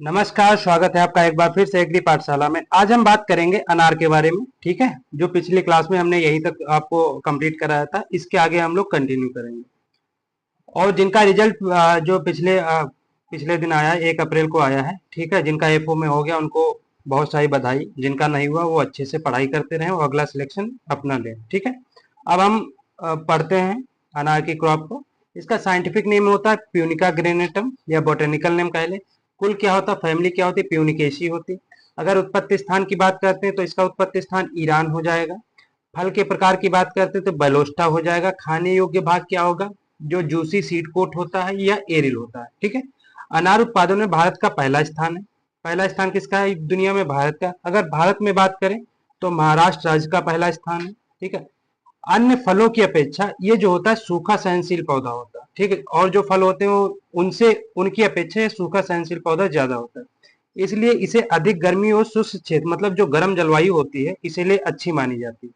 नमस्कार, स्वागत है आपका एक बार फिर से एग्री पाठशाला में। आज हम बात करेंगे अनार के बारे में। ठीक है, जो पिछली क्लास में हमने यहीं तक आपको कंप्लीट कराया था, इसके आगे हम लोग कंटिन्यू करेंगे। और जिनका रिजल्ट जो पिछले दिन आया, 1 अप्रैल को आया है, ठीक है, जिनका एफओ में हो गया उनको बहुत सारी बधाई। जिनका नहीं हुआ वो अच्छे से पढ़ाई करते रहें और अगला सिलेक्शन अपना लें। ठीक है, अब हम पढ़ते हैं अनार की क्रॉप को। इसका साइंटिफिक नेम होता है प्यूनिका ग्रेनेटम या बोटेनिकल नेम कह लें। कुल क्या होता है, फैमिली क्या होती है, प्यूनिकेशी होती। अगर उत्पत्ति स्थान की बात करते हैं तो इसका उत्पत्ति स्थान ईरान हो जाएगा। फल के प्रकार की बात करते हैं तो बलोस्टा हो जाएगा। खाने योग्य भाग क्या होगा, जो जूसी सीड कोट होता है या एरिल होता है। ठीक है, अनार उत्पादन में भारत का पहला स्थान है। पहला स्थान किसका है दुनिया में, भारत का। अगर भारत में बात करें तो महाराष्ट्र राज्य का पहला स्थान है। ठीक है, अन्य फलों की अपेक्षा ये जो होता है सूखा सहनशील पौधा होता है। ठीक है, और जो फल होते हैं वो उनसे उनकी अपेक्षा सूखा सहनशील पौधा ज्यादा होता है, इसलिए इसे अधिक गर्मी और शुष्क क्षेत्र मतलब जो गर्म जलवायु होती है इसीलिए अच्छी मानी जाती है।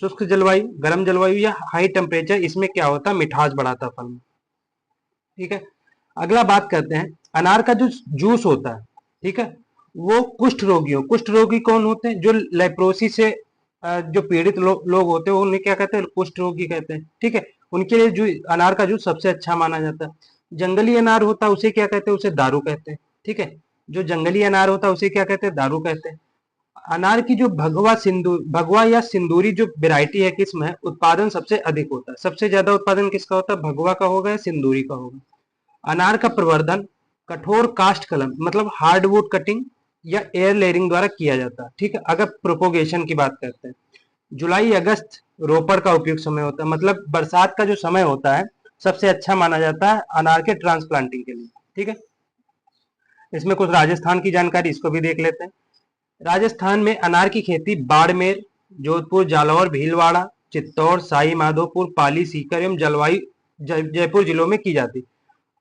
शुष्क जलवायु, गर्म जलवायु या हाई टेम्परेचर, इसमें क्या होता है, मिठास बढ़ाता है फल में। ठीक है, अगला बात करते हैं अनार का जो जूस होता है। ठीक है, वो कुष्ठ रोगी कौन होते हैं, जो लेप्रोसी से जो पीड़ित लोग होते हैं उन्हें क्या कहते हैं, कुष्ठ रोगी कहते हैं। ठीक है, उनके लिए जो अनार का जूस सबसे अच्छा माना जाता है। जंगली अनार होता है उसे क्या कहते हैं, उसे दारू कहते हैं। ठीक है, जो जंगली अनार होता है उसे क्या कहते हैं, दारू कहते हैं। अनार की जो भगवा या सिंदूरी जो वेराइटी है, किस्म है, उत्पादन सबसे अधिक होता है। सबसे ज्यादा उत्पादन किसका होता है, भगवा का होगा या सिंदूरी का होगा। अनार का प्रवर्धन कठोर कास्ट कलम मतलब हार्डवुड कटिंग या एयर लेयरिंग द्वारा किया जाता है। ठीक है, अगर प्रोपोगेशन की बात करते हैं, जुलाई अगस्त रोपड़ का उपयुक्त समय होता है, मतलब बरसात का जो समय होता है सबसे अच्छा माना जाता है अनार के ट्रांसप्लांटिंग के लिए। ठीक है, इसमें कुछ राजस्थान की जानकारी, इसको भी देख लेते हैं। राजस्थान में अनार की खेती बाड़मेर, जोधपुर, जालौर, भीलवाड़ा, चित्तौड़, साई माधोपुर, पाली, सीकर एवं जयपुर जिलों में की जाती है।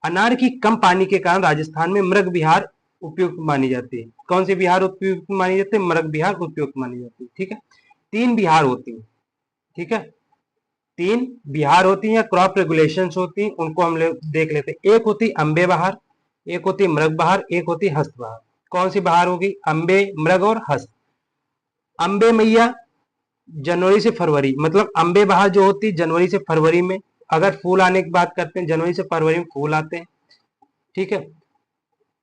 अनार की कम पानी के कारण राजस्थान में मृग बिहार उपयुक्त मानी जाती है। कौन सी बिहार उपयुक्त मानी जाती है, मृग बिहार उपयुक्त मानी जाती है। ठीक है, 3 बिहार होती है। ठीक है, 3 बिहार होती हैं या क्रॉप रेगुलेशंस होती हैं, उनको हम लोग देख लेते हैं। एक होती अम्बे बहार, एक होती मृग बहार, एक होती हस्त बहार। कौन सी बहार होगी, अम्बे, मृग और हस्त। अम्बे मैया जनवरी से फरवरी, मतलब अम्बे बहार जो होती है जनवरी से फरवरी में। अगर फूल आने की बात करते हैं, जनवरी से फरवरी में फूल आते हैं। ठीक है,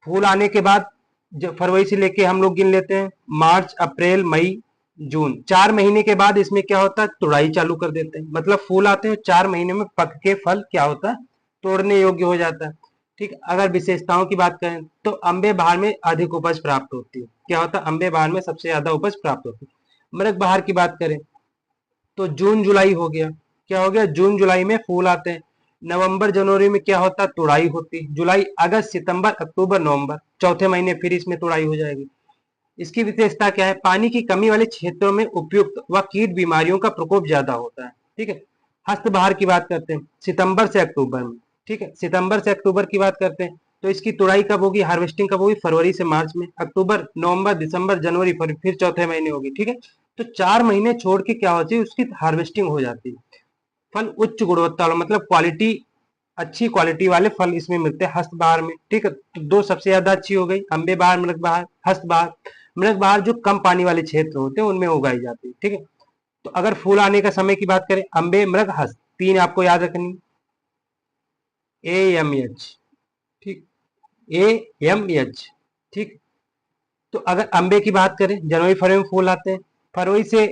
फूल आने के बाद जब फरवरी से लेके हम लोग गिन लेते हैं मार्च, अप्रैल, मई, जून, 4 महीने के बाद इसमें क्या होता है, तुड़ाई चालू कर देते हैं। मतलब फूल आते हैं, 4 महीने में पक के फल क्या होता है, तोड़ने योग्य हो जाता है। ठीक, अगर विशेषताओं की बात करें तो अम्बे बहार में अधिक उपज प्राप्त होती है। क्या होता है, अम्बे बहार में सबसे ज्यादा उपज प्राप्त होती है। मृग बहार की बात करें तो जून जुलाई हो गया, क्या हो गया, जून जुलाई में फूल आते हैं। नवंबर जनवरी में क्या होता है, तुड़ाई होती है। जुलाई अगस्त सितंबर अक्टूबर नवंबर, चौथे महीने फिर इसमें तुड़ाई हो जाएगी। इसकी विशेषता क्या है, पानी की कमी वाले क्षेत्रों में उपयुक्त व कीट बीमारियों का प्रकोप ज्यादा होता है। ठीक है, हस्त बहार की बात करते हैं सितंबर से अक्टूबर में। ठीक है, सितंबर से अक्टूबर की बात करते हैं तो इसकी तुड़ाई कब होगी, हार्वेस्टिंग कब होगी, फरवरी से मार्च में। अक्टूबर, नवंबर, दिसंबर, जनवरी, फरवरी, फिर चौथे महीने होगी। ठीक है, तो 4 महीने छोड़ के क्या होती है, उसकी हार्वेस्टिंग हो जाती है। फल उच्च गुणवत्ता वाला मतलब क्वालिटी, अच्छी क्वालिटी वाले फल इसमें मिलते हैं हस्त बहार में। ठीक है, तो 2 सबसे ज्यादा अच्छी हो गई, अम्बे बहार, मृग बहार। हस्त बहार, मृग बहार जो कम पानी वाले क्षेत्र होते हैं उनमें उगाई जाती है। ठीक है, तो अगर फूल आने का समय की बात करें, अम्बे, मृग, हस्त, 3 आपको याद रखनी, AMH। ठीक, AMH। ठीक, तो अगर अम्बे की बात करें, जनवरी फरवरी में फूल आते हैं। फरवरी से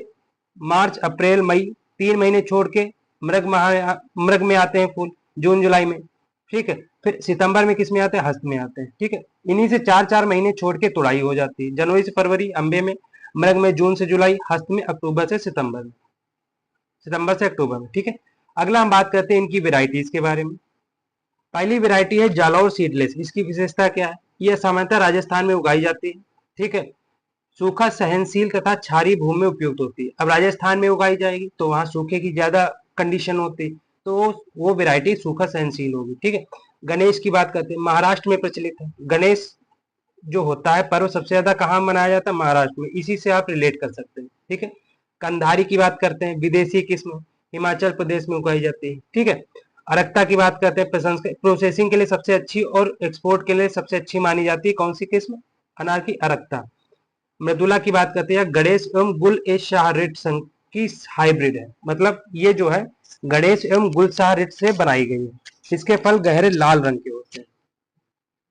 मार्च, अप्रैल, मई, 3 महीने छोड़ के मृग में आते हैं फूल, जून जुलाई में। ठीक है, फिर सितंबर में किस में आते हैं, हस्त में आते हैं। ठीक है, इन्हीं से 4 4 महीने छोड़ के तुड़ाई हो जाती है। जनवरी से फरवरी अम्बे में, मृग में जून से जुलाई, हस्त में अक्टूबर से सितंबर में, सितंबर से अक्टूबर में। ठीक है, अगला हम बात करते हैं इनकी वेराइटीज के बारे में। पहली वेराइटी है जालौर सीडलेस। इसकी विशेषता क्या है, यह सामान्यतः राजस्थान में उगाई जाती है। ठीक है, सूखा सहनशील तथा क्षारीय भूमि में उपयुक्त होती है। अब राजस्थान में उगाई जाएगी तो वहां सूखे की ज्यादा कंडीशन होती है, तो वो वेराइटी सूखा सहनशील होगी। ठीक है, गणेश की बात करते हैं, महाराष्ट्र में प्रचलित है। गणेश जो होता है पर्व सबसे ज्यादा कहाँ मनाया जाता है, महाराष्ट्र में, इसी से आप रिलेट कर सकते हैं। ठीक है, कंधारी की बात करते हैं, विदेशी किस्म हिमाचल प्रदेश में उगाई जाती है। ठीक है, अरक्ता की बात करते हैं, प्रोसेसिंग के लिए सबसे अच्छी और एक्सपोर्ट के लिए सबसे अच्छी मानी जाती है कौन सी किस्म? अनार की अरक्ता। मृदुला की बात करते हैं, गणेश एवं गुल ए शाह रिट संघ की हाइब्रिड है, मतलब ये जो है गणेश एवं गुल शाह रिट से बनाई गई है। इसके फल गहरे लाल रंग के होते हैं।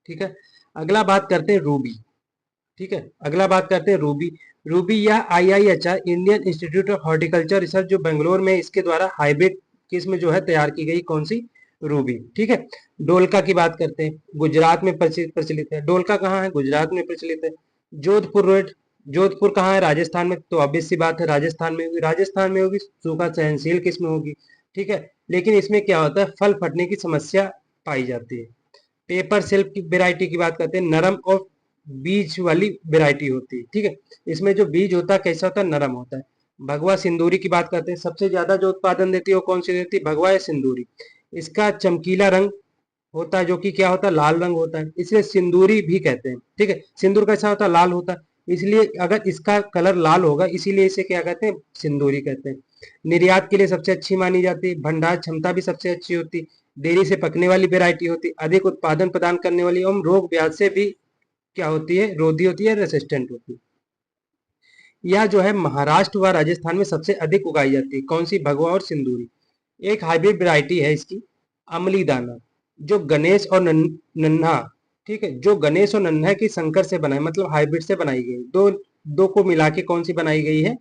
ठीक है, अगला बात करते हैं रूबी। ठीक है, अगला बात करते हैं रूबी। रूबी या IIHR Indian institute of horticulture research जो बेंगलोर में, इसके द्वारा हाइब्रिड किस्म जो है तैयार की गई कौन सी? रूबी। ठीक है, डोलका की बात करते हैं, गुजरात में प्रचलित है। डोलका कहाँ है? गुजरात में प्रचलित है। जोधपुर रोड, जोधपुर कहाँ है? राजस्थान में। तो ऑब्वियस सी बात है राजस्थान में होगी, राजस्थान में होगी, सूखा सहनशील किस्म होगी। ठीक है, लेकिन इसमें क्या होता है, फल फटने की समस्या पाई जाती है। पेपर सिल्क की वेराइटी की बात करते हैं, नरम और बीज वाली वेराइटी होती है। ठीक है, इसमें जो बीज होता है कैसा होता है? नरम होता है। भगवा सिंदूरी की बात करते हैं, सबसे ज्यादा जो उत्पादन देती है वो कौन सी देती है? भगवा या सिंदूरी। इसका चमकीला रंग होता है जो कि क्या होता है? लाल रंग होता है, इसलिए सिंदूरी भी कहते हैं। ठीक है, सिंदूर कैसा होता है? लाल होता है, इसलिए अगर इसका कलर लाल होगा इसीलिए इसे क्या कहते हैं? सिंदूरी कहते हैं। निर्यात के लिए सबसे अच्छी मानी जाती है, भंडार क्षमता भी सबसे अच्छी होती है, देरी से पकने वाली वेराइटी होती है, अधिक उत्पादन प्रदान करने वाली एवं रोग ब्याज से भी क्या होती है? रोधी होती है, रेसिस्टेंट होती है। यह जो है महाराष्ट्र व राजस्थान में सबसे अधिक उगाई जाती है कौन सी? भगवा और सिंदूरी। एक हाइब्रिड वैरायटी है इसकी, अमली दाना, जो गणेश और नन्हा, ठीक है, जो गणेश और नन्हा की संकर से बना है, मतलब हाइब्रिड से बनाई गई, दो दो को मिला के कौन सी बनाई गई है?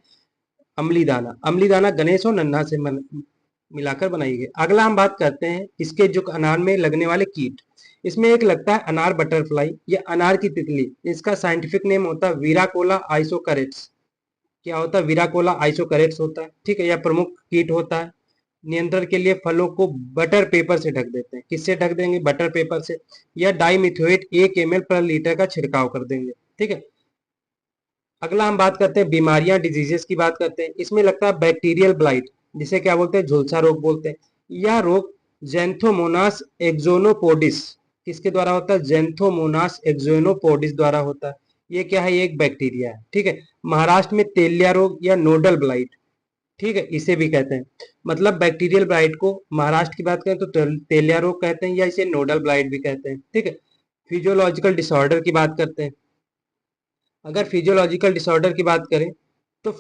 अमली दाना। अमली दाना गणेश और नन्हा से मिलाकर बनाई गई। अगला हम बात करते हैं इसके जो अनार में लगने वाले कीट। इसमें एक लगता है अनार बटरफ्लाई या अनार की तितली, इसका साइंटिफिक नेम होता है विराकोला आइसोकरेट्स। क्या होता है? विराकोला आइसोकरेट्स होता है। ठीक है, यह प्रमुख कीट होता है। नियंत्रण के लिए फलों को बटर पेपर से ढक देते हैं। किससे ढक देंगे? बटर पेपर से, या डाइमिथोएट 1 ml पर लीटर का छिड़काव कर देंगे। ठीक है, अगला हम बात करते हैं बीमारियां, डिजीजेस की बात करते हैं। इसमें लगता है बैक्टीरियल ब्लाइट, जिसे क्या बोलते हैं? झुलसा रोग बोलते हैं। यह रोग जेंथोमोनास एक्सोनोपोडिस किसके द्वारा होता है? जेंथोमोनास एक्सोनोपोडिस द्वारा होता है। ये क्या है? ये एक बैक्टीरिया है। ठीक है, महाराष्ट्र में तेलिया रोग या नोडल ब्लाइट, ठीक है, इसे भी कहते हैं। मतलब बैक्टीरियल ब्लाइट को महाराष्ट्र की बात करें तो तेलिया रोग कहते हैं, या इसे नोडल ब्लाइट भी कहते हैं। ठीक है, फिजियोलॉजिकल डिसऑर्डर की बात करते हैं। अगर फिजियोलॉजिकल डिसऑर्डर की बात करें तो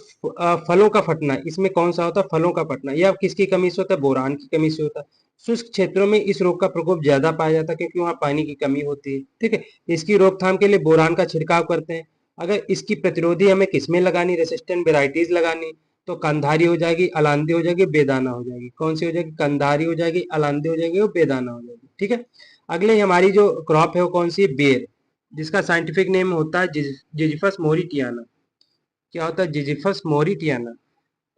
फलों का फटना, इसमें कौन सा होता है? फलों का फटना। यह किसकी कमी से होता है? बोरान की कमी से होता है। शुष्क क्षेत्रों में इस रोग का प्रकोप ज्यादा पाया जाता है क्योंकि वहां पानी की कमी होती है। ठीक है, इसकी रोकथाम के लिए बोरान का छिड़काव करते हैं। अगर इसकी प्रतिरोधी हमें किसमें लगानी, रेसिस्टेंट वेराइटीज लगानी, तो कंधारी हो जाएगी, अलांदी हो जाएगी, बेदाना हो जाएगी। कौन सी हो जाएगी? कंधारी हो जाएगी, अलांदी हो जाएगी और बेदाना हो जाएगी। ठीक है, अगले हमारी जो क्रॉप है वो कौन सी है? बेर, जिसका साइंटिफिक नेम होता है जिजिफस मोरिटियाना। क्या होता है? जिजिफस मोरिटियाना।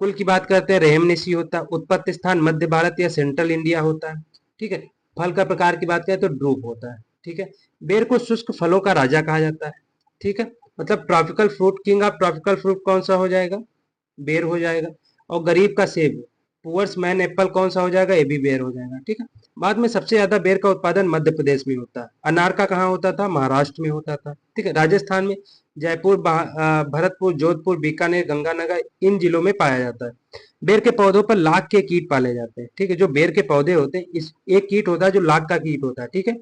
कुल की बात करते हैं, रेमनेसी होता है। उत्पत्ति स्थान मध्य भारत या सेंट्रल इंडिया होता है। ठीक है, फल का प्रकार की बात करें तो ड्रूप होता है। ठीक है, बेर को शुष्क फलों का राजा कहा जाता है। ठीक है, मतलब tropical fruit, king of tropical fruit कौन सा हो जाएगा? बेर हो जाएगा। और गरीब का सेब, पुअर्स मैन एप्पल कौन सा हो जाएगा? ये भी बेर हो जाएगा। ठीक है, बाद में सबसे ज्यादा बेर का उत्पादन मध्य प्रदेश में होता है। अनार का कहाँ होता था? महाराष्ट्र में होता था। ठीक है, राजस्थान में जयपुर, भरतपुर, जोधपुर, बीकानेर, गंगानगर, इन जिलों में पाया जाता है। बेर के पौधों पर लाख के कीट पाले जाते हैं। ठीक है, जो बेर के पौधे होते हैं, इस एक कीट होता है जो लाख का कीट होता है। ठीक है,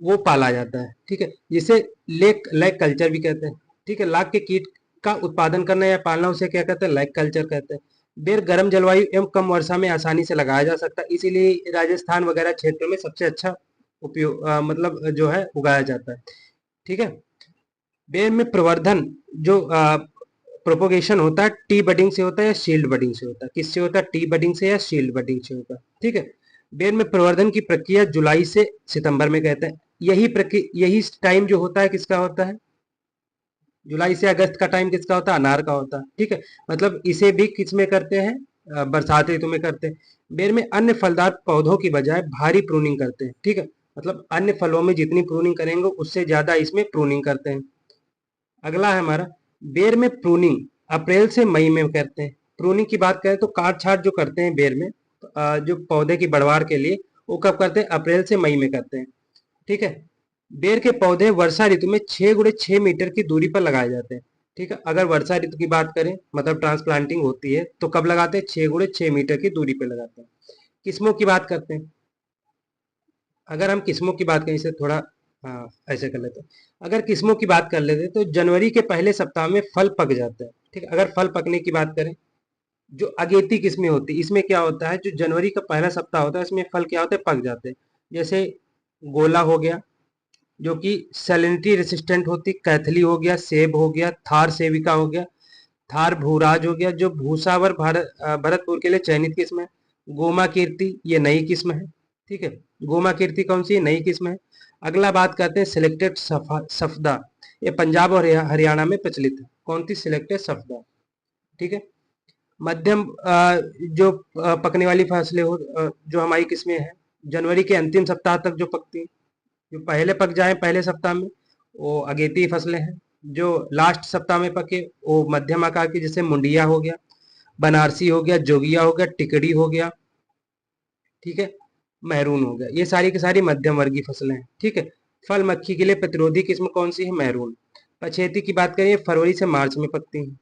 वो पाला जाता है। ठीक है, जिसे लेक लैक कल्चर भी कहते हैं। ठीक है, लाख के कीट का उत्पादन करना या पालना उसे क्या कहते हैं? लैक कल्चर कहते हैं। बेर गर्म जलवायु एवं कम वर्षा में आसानी से लगाया जा सकता है, इसीलिए राजस्थान वगैरह क्षेत्रों में सबसे अच्छा उपयोग मतलब जो है उगाया जाता है। ठीक है, बेर में प्रवर्धन जो प्रोपोगेशन होता है, टी बडिंग से होता है या शील्ड बडिंग से होता है? किससे होता है? टी बडिंग से या शील्ड बडिंग से होता है। ठीक है, बेर में प्रवर्धन की प्रक्रिया जुलाई से सितंबर में कहते हैं। यही टाइम जो होता है किसका होता है? जुलाई से अगस्त का टाइम किसका होता है? अनार का होता है। ठीक है, मतलब इसे भी किस में करते हैं? बरसात ऋतु में करते हैं। बेर में अन्य फलदार पौधों की बजाय भारी प्रूनिंग करते हैं। ठीक है, मतलब अन्य फलों में जितनी प्रूनिंग करेंगे उससे ज्यादा इसमें प्रूनिंग करते हैं। अगला है हमारा, बेर में प्रूनिंग अप्रैल से मई में करते हैं। प्रूनिंग की बात करें तो काट छाट जो करते हैं बेर में, जो पौधे की बढ़वार के लिए, वो कब करते हैं? अप्रैल से मई में करते हैं। ठीक है, बेर के पौधे वर्षा ऋतु में 6 × 6 मीटर की दूरी पर लगाए जाते हैं। ठीक है, अगर वर्षा ऋतु की बात करें मतलब ट्रांसप्लांटिंग होती है तो कब लगाते हैं? 6 × 6 मीटर की दूरी पर लगाते हैं। किस्मों की बात करते हैं। अगर हम किस्मों की बात करें, इसे थोड़ा हाँ ऐसे कर लेते हैं। अगर किस्मों की बात कर लेते हैं तो जनवरी के पहले सप्ताह में फल पक जाता है। ठीक है, अगर फल पकने की बात करें, जो अगेती किस्में होती है इसमें क्या होता है, जो जनवरी का पहला सप्ताह होता है इसमें फल क्या होते हैं, पक जाते हैं। जैसे गोला हो गया जो कि सैलिनिटी रेसिस्टेंट होती, कैथली हो गया, सेब हो गया, थार सेविका हो गया, थार भूराज हो गया जो भूसावर भरतपुर के लिए चयनित किस्म है। गोमा कीर्ति ये नई किस्म है। ठीक है, गोमा कीर्ति कौन सी नई किस्म है। अगला बात करते हैं सिलेक्टेड सफदा, ये पंजाब और हरियाणा में प्रचलित है। कौन सी सिलेक्टेड सफदा। ठीक है, मध्यम जो पकने वाली फसलें हो, जो हमारी किस्में हैं जनवरी के अंतिम सप्ताह तक जो पकती हैं, जो पहले पक जाए पहले सप्ताह में वो अगेती फसलें हैं। जो लास्ट सप्ताह में पके वो मध्यम आकार की, जैसे मुंडिया हो गया, बनारसी हो गया, जोगिया हो गया, टिकड़ी हो गया। ठीक है, मैरून हो गया, ये सारी की सारी मध्यम वर्गीय फसलें हैं। ठीक है, फल मक्खी के लिए प्रतिरोधी किस्म कौन सी है, मैरून। पछेती की बात करें फरवरी से मार्च में पकती हैं।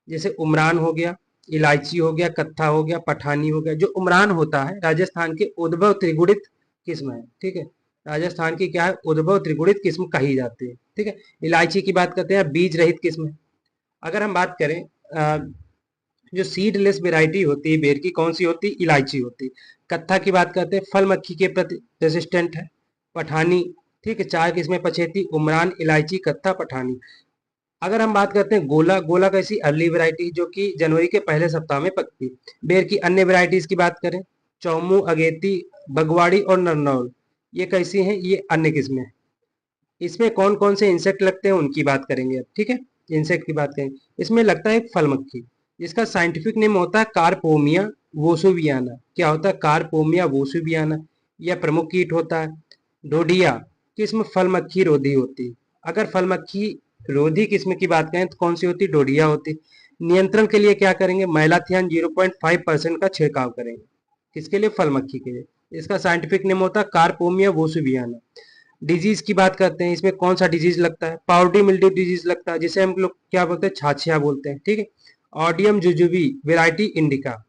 जैसे उमरान हो गया, इलायची हो गया, कत्था हो गया, पठानी हो गया। जो उमरान होता है राजस्थान के उद्भव त्रिगुणित किस्म है। ठीक है, राजस्थान की क्या है, उद्भव त्रिगुणित किस्म कही जाती है। ठीक है, इलायची की बात करते हैं, बीज रहित किस्म है। अगर हम बात करें जो सीडलेस वेराइटी होती है बेर की, कौन सी होती है, इलायची होती है। कत्था की बात करते हैं, फल मक्खी के प्रति रेसिस्टेंट है। पठानी, ठीक है, चार किस्में पछेती, उमरान, इलायची, कत्था, पठानी। अगर हम बात करते हैं गोला, गोला कैसी अर्ली वैरायटी जो कि जनवरी के पहले सप्ताह में पकती है। बेर की अन्य वैरायटीज की बात करें, चौमू, अगेती, बगवाड़ी और नरनौल, ये कैसी हैं, ये अन्य किस्में हैं। इसमें कौन कौन से इंसेक्ट लगते हैं उनकी बात करेंगे अब। ठीक है, इंसेक्ट की बात करेंगे, इसमें लगता है एक फल मक्खी, जिसका साइंटिफिक नेम होता है कारपोमिया वोसुवियाना। क्या होता है, कारपोमिया वोसुवियाना, यह प्रमुख कीट होता है। डोडिया किस्म फल मक्खी रोधी होती है। अगर फल मक्खी रोधी किस्म की बात करें तो कौन सी होती, डोडिया होती। नियंत्रण के लिए क्या करेंगे, मैलाथियन 0.5% का छिड़काव करेंगे। किसके लिए, फल मक्खी के लिए। इसका साइंटिफिक नेम होता है कारपोमिया वोसुवियाना। डिजीज की बात करते हैं, इसमें कौन सा डिजीज लगता है, पाउडरी मिल्ड्यू डिजीज लगता है, जिसे हम लोग क्या बोलते हैं, छाछिया बोलते हैं। ठीक है, ऑडियम जुजुबी वेराइटी इंडिका,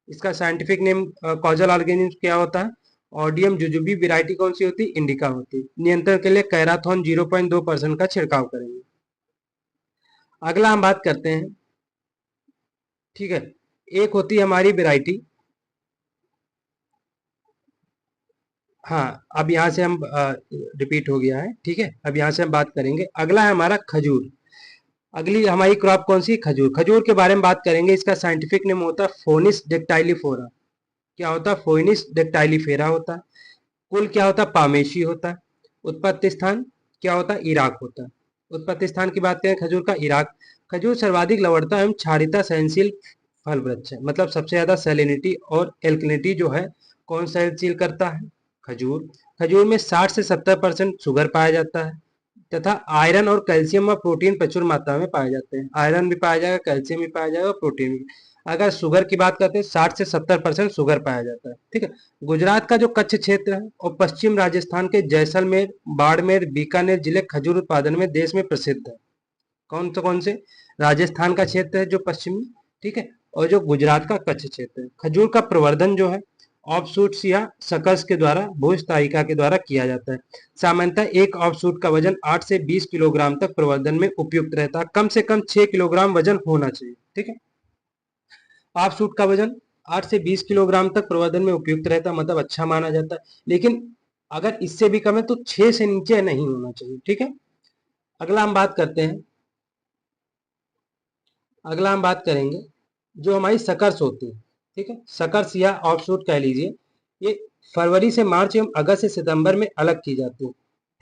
इसका साइंटिफिक नेम कॉजल ऑर्गेनिज्म क्या होता है, ऑडियम जुजुबी वेराइटी कौन सी होती है, इंडिका होती है। नियंत्रण के लिए कैराथन 0.2% का छिड़काव करेंगे। अगला हम बात करते हैं, ठीक है, एक होती है हमारी वेराइटी, हाँ अब यहाँ से हम रिपीट हो गया है। ठीक है, अब यहाँ से हम बात करेंगे, अगला है हमारा खजूर। अगली हमारी क्रॉप कौन सी, खजूर। खजूर के बारे में बात करेंगे, इसका साइंटिफिक नेम होता है फोनिस डेक्टाइलिफोरा। क्या होता है, फोनिस डेक्टाइलिफेरा होता है। कुल क्या होता है, पामेशी होता है। उत्पत्ति स्थान क्या होता है, इराक होता है। उत्पत्ति स्थान की बात करें खजूर का, इराक। खजूर सर्वाधिक लवणता एवं क्षारीयता सहनशील फल वृक्ष है, मतलब सबसे ज्यादा सैलिनिटी और एल्कलिनिटी जो है कौन सहनशील करता है, खजूर। खजूर में 60 से 70% शुगर पाया जाता है, तथा आयरन और कैल्शियम और प्रोटीन प्रचुर मात्रा में पाए जाते हैं। आयरन भी पाया जाएगा, कैल्शियम भी पाया जाएगा और प्रोटीन भी। अगर शुगर की बात करते हैं 60 से 70% शुगर पाया जाता है। ठीक है, गुजरात का जो कच्छ क्षेत्र है और पश्चिम राजस्थान के जैसलमेर, बाड़मेर, बीकानेर जिले खजूर उत्पादन में देश में प्रसिद्ध है। कौन से, राजस्थान का क्षेत्र है जो पश्चिमी, ठीक है, और जो गुजरात का कच्छ क्षेत्र है। खजूर का प्रवर्धन जो है ऑफशूट्स या सकस के द्वारा, भोज तारिका के द्वारा किया जाता है। सामान्यतः एक ऑफशूट का वजन 8 से 20 किलोग्राम तक प्रवर्धन में उपयुक्त रहता है। कम से कम 6 किलोग्राम वजन होना चाहिए। ठीक है, ऑफशूट का वजन 8 से 20 किलोग्राम तक प्रवर्धन में उपयुक्त रहता है, मतलब अच्छा माना जाता है। लेकिन अगर इससे भी कम है तो 6 से नीचे नहीं होना चाहिए। ठीक है, अगला हम बात करते हैं, अगला हम बात करेंगे जो हमारी सकर्स होती है। ठीक है, सकर्स या ऑफशूट कह लीजिए, ये फरवरी से मार्च एवं अगस्त से सितंबर में अलग की जाती है।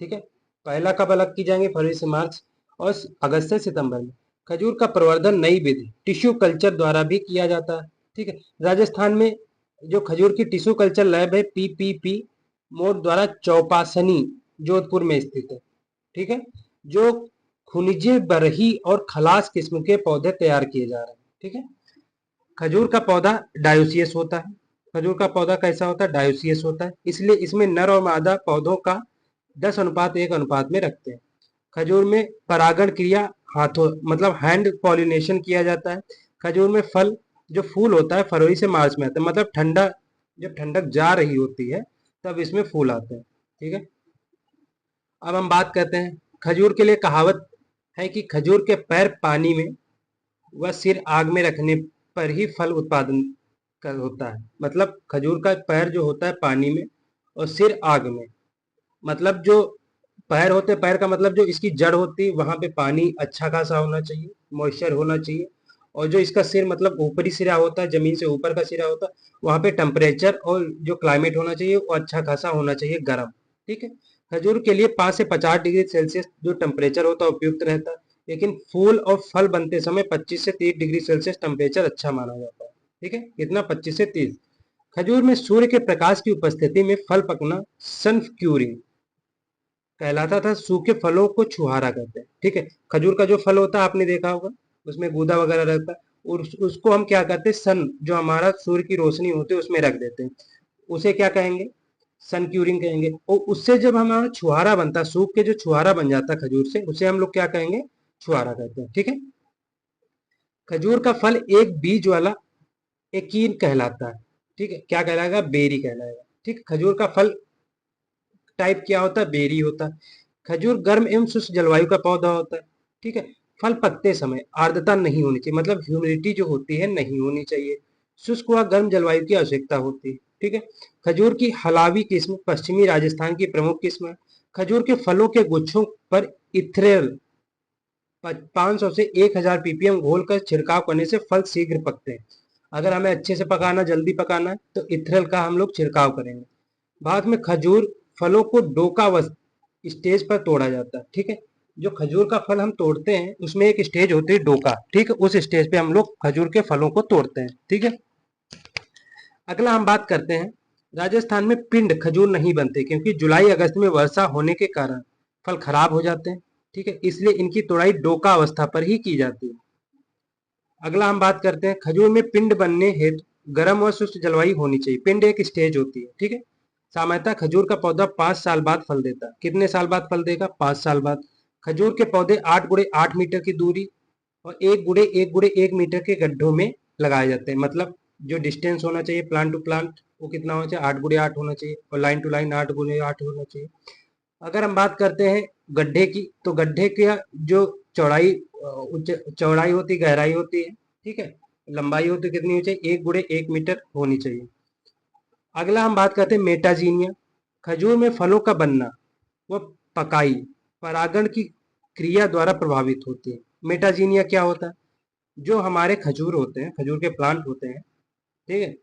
ठीक है, पहला कब अलग की जाएंगे, फरवरी से मार्च और अगस्त से सितंबर में। खजूर का प्रवर्धन नई विधि टिश्यू कल्चर द्वारा भी किया जाता है। ठीक है, राजस्थान में जो खजूर की टिश्यू कल्चर लैब है पीपीपी मोड द्वारा चौपासनी जोधपुर में स्थित है। ठीक है, जो खुनिजे बरही और खलास किस्म के पौधे तैयार किए जा रहे हैं। ठीक है, खजूर का पौधा डायोसियस होता है। खजूर का पौधा कैसा होता है, डायोसियस होता है, इसलिए इसमें नर और मादा पौधों का 10:1 अनुपात में रखते हैं। खजूर में परागण क्रिया हाथों, मतलब हैंड पॉलिनेशन किया जाता है। खजूर में फल जो फूल होता है फरवरी से मार्च में आता है, मतलब ठंडा जब ठंडक जा रही होती है तब इसमें फूल आते हैं। ठीक है, अब हम बात करते हैं खजूर के लिए। कहावत है कि खजूर के पैर पानी में व सिर आग में रखने पर ही फल उत्पादन कर होता है। मतलब खजूर का पैर जो होता है पानी में और सिर आग में। मतलब जो पैर होते हैं, पैर का मतलब जो इसकी जड़ होती है वहां पे पानी अच्छा खासा होना चाहिए, मॉइस्चर होना चाहिए। और जो इसका सिर मतलब ऊपरी सिरा होता है, जमीन से ऊपर का सिरा होता है, वहां पे टेम्परेचर और जो क्लाइमेट होना चाहिए वो अच्छा खासा होना चाहिए, गर्म। ठीक है, खजूर के लिए 5 से 50 डिग्री सेल्सियस जो टेम्परेचर होता है उपयुक्त रहता है। लेकिन फूल और फल बनते समय 25 से 30 डिग्री सेल्सियस टेम्परेचर अच्छा माना जाता है। ठीक है, कितना? 25 से 30। खजूर में सूर्य के प्रकाश की उपस्थिति में फल पकना सन क्यूरिंग कहलाता था। सूखे फलों को छुहारा कहते हैं। ठीक है, खजूर का जो फल होता है आपने देखा होगा, उसमें गूदा वगैरह रहता है, और उसको हम क्या करते हैं, सन जो हमारा सूर्य की रोशनी होती है उसमें रख देते हैं। उसे क्या कहेंगे? सन क्यूरिंग कहेंगे। और उससे जब हमारा छुहारा बनता है, सूख के जो छुहारा बन जाता है खजूर से, उसे हम लोग क्या कहेंगे? छुहारा कहते हैं। ठीक है, खजूर का फल एक बीज वाला एकीन कहलाता है। ठीक है, क्या कहलाएगा? बेरी कहलाएगा। ठीक, खजूर का फल टाइप क्या होता है? बेरी होता है। खजूर गर्म एवं शुष्क जलवायु का पौधा होता है। ठीक है, फल पकते समय आर्द्रता नहीं होनी चाहिए, मतलब ह्यूमिडिटी जो होती है नहीं होनी चाहिए। शुष्क व गर्म जलवायु की आवश्यकता होती है। ठीक है, खजूर की हलावी किस्म पश्चिमी राजस्थान की प्रमुख किस्म है। खजूर के फलों के गुच्छों पर इथ्रेल 500 से 1000 ppm घोल कर छिड़काव करने से फल शीघ्र पकते हैं। अगर हमें अच्छे से पकाना, जल्दी पकाना है तो इथ्रेल का हम लोग छिड़काव करेंगे। बाद में खजूर फलों को डोका स्टेज पर तोड़ा जाता है। ठीक है, जो खजूर का फल हम तोड़ते हैं उसमें एक स्टेज होती है डोका। ठीक है, उस स्टेज पे हम लोग खजूर के फलों को तोड़ते हैं। ठीक है, अगला हम बात करते हैं, राजस्थान में पिंड खजूर नहीं बनते क्योंकि जुलाई अगस्त में वर्षा होने के कारण फल खराब हो जाते हैं। ठीक है, इसलिए इनकी तोड़ाई डोका अवस्था पर ही की जाती है। अगला हम बात करते हैं, खजूर में पिंड बनने हेतु गर्म और शुष्क जलवायु होनी चाहिए। पिंड एक स्टेज होती है। ठीक है, सामान्यतः खजूर का पौधा 5 साल बाद फल देता है। कितने साल बाद फल देगा? 5 साल बाद। खजूर के पौधे 8 × 8 मीटर की दूरी और 1 × 1 × 1 मीटर के गड्ढों में लगाए जाते हैं। मतलब जो डिस्टेंस होना चाहिए प्लांट टू प्लांट वो कितना होना चाहिए? 8 × 8 होना चाहिए, और लाइन टू लाइन 8 × 8 होना चाहिए। अगर हम बात करते हैं गड्ढे की, तो गड्ढे का जो चौड़ाई चौड़ाई होती, गहराई होती है। ठीक है, लंबाई होती कितनी होनी चाहिए? 1 × 1 मीटर होनी चाहिए। अगला हम बात करते हैं मेटाजीनिया। खजूर में फलों का बनना व पकाई परागण की क्रिया द्वारा प्रभावित होती है। मेटाजीनिया क्या होता है? जो हमारे खजूर होते हैं, खजूर के प्लांट होते हैं, ठीक है,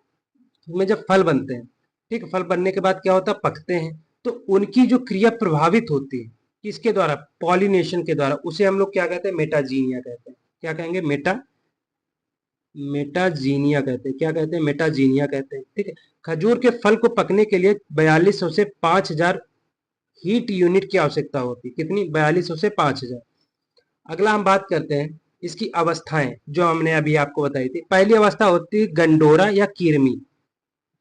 उनमें जब फल बनते हैं, ठीक है, फल बनने के बाद क्या होता है? पकते हैं, तो उनकी जो क्रिया प्रभावित होती है किसके द्वारा? पॉलिनेशन के द्वारा। उसे हम लोग क्या कहते हैं? मेटाजीनिया कहते हैं। क्या कहेंगे? मेटाजीनिया कहते हैं। क्या कहते हैं? मेटाजीनिया कहते हैं। ठीक है, खजूर के फल को पकने के लिए 4200 से 5000 हीट यूनिट की आवश्यकता होती है। कितनी? 4200 से 5000। अगला हम बात करते हैं इसकी अवस्थाएं, जो हमने अभी आपको बताई थी। पहली अवस्था होती है गंडोरा या किरमी।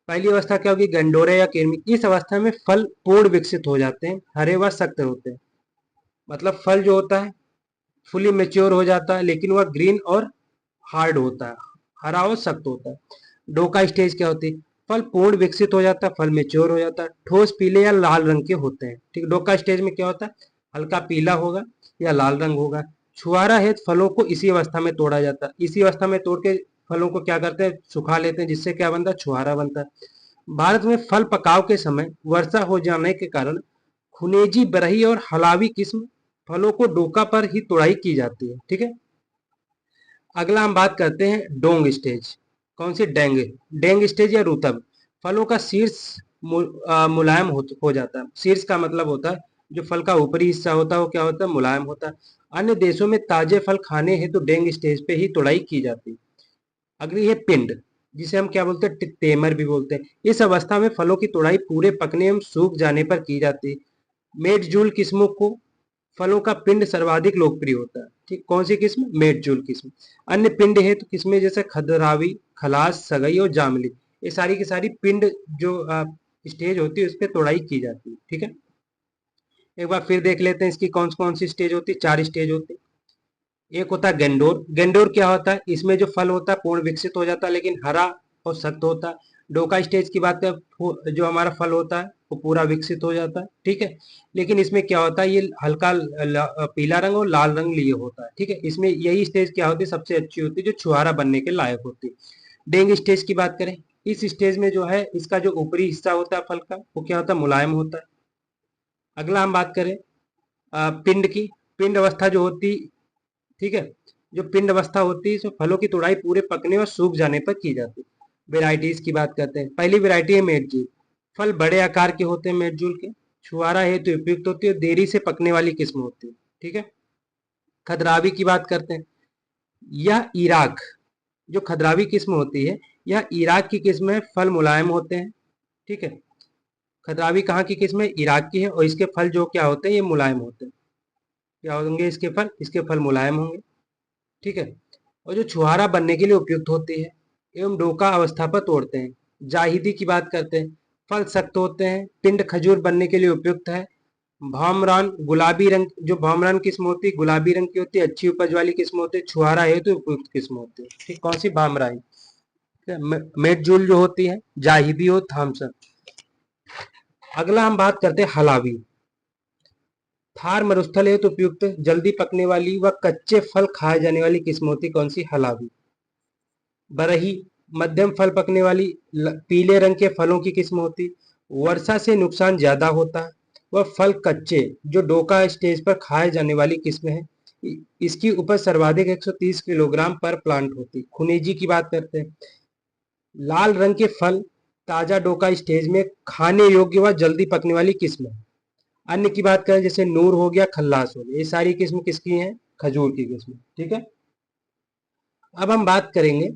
पहली अवस्था क्या होगी? गंडोरा या किरमी। इस अवस्था में फल पूर्ण विकसित हो जाते हैं, हरे व सख्त होते हैं। मतलब फल जो होता है फुली मेच्योर हो जाता है, लेकिन वह ग्रीन और हार्ड होता है, हरा और सख्त होता है। डोका स्टेज क्या होती है? फल पूर्ण विकसित हो जाता है, फल मेच्योर हो जाता है, ठोस पीले या लाल रंग के होते हैं। ठीक, डोका स्टेज में क्या होता है? हल्का पीला होगा या लाल रंग होगा। छुआरा हेतु फलों को इसी अवस्था में तोड़ा जाता है। इसी अवस्था में तोड़ के फलों को क्या करते हैं? सुखा लेते हैं, जिससे क्या बनता है? छुआरा बनता है। भारत में फल पकाव के समय वर्षा हो जाने के कारण खुनेजी, बरही और हलावी किस्म फलों को डोका पर ही तोड़ाई की जाती है। ठीक है, अगला हम बात करते हैं डोंग स्टेज। कौन सी? डेंग। डेंग स्टेज या रुतब। फलों का शीर्ष मुलायम हो जाता है। शीर्ष का मतलब होता है जो फल का ऊपरी हिस्सा होता है वो क्या होता है? मुलायम होता है। अन्य देशों में ताजे फल खाने हेतु डेंग स्टेज पे ही तोड़ाई की जाती है। अगली है पिंड, जिसे हम क्या बोलते हैं? तेमर भी बोलते हैं। इस अवस्था में फलों की तोड़ाई पूरे पकने एवं सूख जाने पर की जाती है। मेडजूल किस्मों को फलों का पिंड सर्वाधिक लोकप्रिय होता है। ठीक, कौन सी किस्म? मेडजूल किस्म। अन्य पिंड हेतु किस्में जैसे खदरावी, खलास, सगई और जामली, ये सारी की सारी पिंड जो स्टेज होती है उस पर तोड़ाई की जाती है। ठीक है, एक बार फिर देख लेते हैं इसकी कौन कौन सी स्टेज होती है। 4 स्टेज होती है। एक होता है गेंडोर। गेंडोर क्या होता है? इसमें जो फल होता है पूर्ण विकसित हो जाता है, लेकिन हरा और सख्त होता है। डोका स्टेज की बात करें, जो हमारा फल होता है वो पूरा विकसित हो जाता है, ठीक है। लेकिन इसमें क्या होता है, ये हल्का पीला रंग और लाल रंग लिए होता है, ठीक है। इसमें यही स्टेज क्या होती है, सबसे अच्छी होती है, जो छुहारा बनने के लायक होती है। डेंग स्टेज की बात करें, इस स्टेज में जो है इसका जो ऊपरी हिस्सा होता है फल का, वो क्या होता है, मुलायम होता है। अगला हम बात करें पिंड की। पिंड अवस्था जो होती, ठीक है, जो पिंड अवस्था होती है इसमें फलों की तुड़ाई पूरे पकने और सूख जाने पर की जाती है। वेराइटीज की बात करते हैं, पहली वेराइटी है मेडजूल। फल बड़े आकार के होते हैं मेडजूल के, छुआरा हेतु उपयुक्त होती है, देरी से पकने वाली किस्म होती है, ठीक है। खदरावी की बात करते हैं, यह इराक, जो खदरावी किस्म होती है, यह इराक की किस्म है, फल मुलायम होते हैं, ठीक है। खदरावी कहाँ की किस्म है, इराक की है, और इसके फल जो क्या होते हैं, ये मुलायम होते हैं। क्या होंगे इसके फल मुलायम होंगे, ठीक है। और जो छुहारा बनने के लिए उपयुक्त होती है एवं डोका अवस्था पर तोड़ते हैं। जाहिदी की बात करते हैं, फल सख्त होते हैं, पिंड खजूर बनने के लिए उपयुक्त है। भामरान गुलाबी रंग, जो भामरान किस्म होती है गुलाबी रंग की होती है, अच्छी उपज वाली किस्म होती है, छुहारा है तो उपयुक्त किस्म होती है, ठीक। कौन सी, भामराई। मेडजूल जो होती है, जाहिदी और थॉमसन। अगला हम बात करते हैं हलावी। थार मरुस्थल है तो उपयुक्त जल्दी पकने वाली व कच्चे फल खाए जाने वाली किस्म होती, कौन सी, हलावी। बरही मध्यम फल पकने वाली पीले रंग के फलों की किस्म होती, वर्षा से नुकसान ज्यादा होता है, वह फल कच्चे, जो डोका स्टेज पर खाए जाने वाली किस्म है। इसकी उपज सर्वाधिक 130 किलोग्राम पर प्लांट होती। खुनेजी की बात करते हैं, लाल रंग के फल, ताजा डोका स्टेज में खाने योग्य व जल्दी पकने वाली किस्म है। अन्य की बात करें जैसे नूर हो गया, खल्लास हो गया, ये सारी किस्म किसकी हैं, खजूर की किस्म, ठीक है। अब हम बात करेंगे,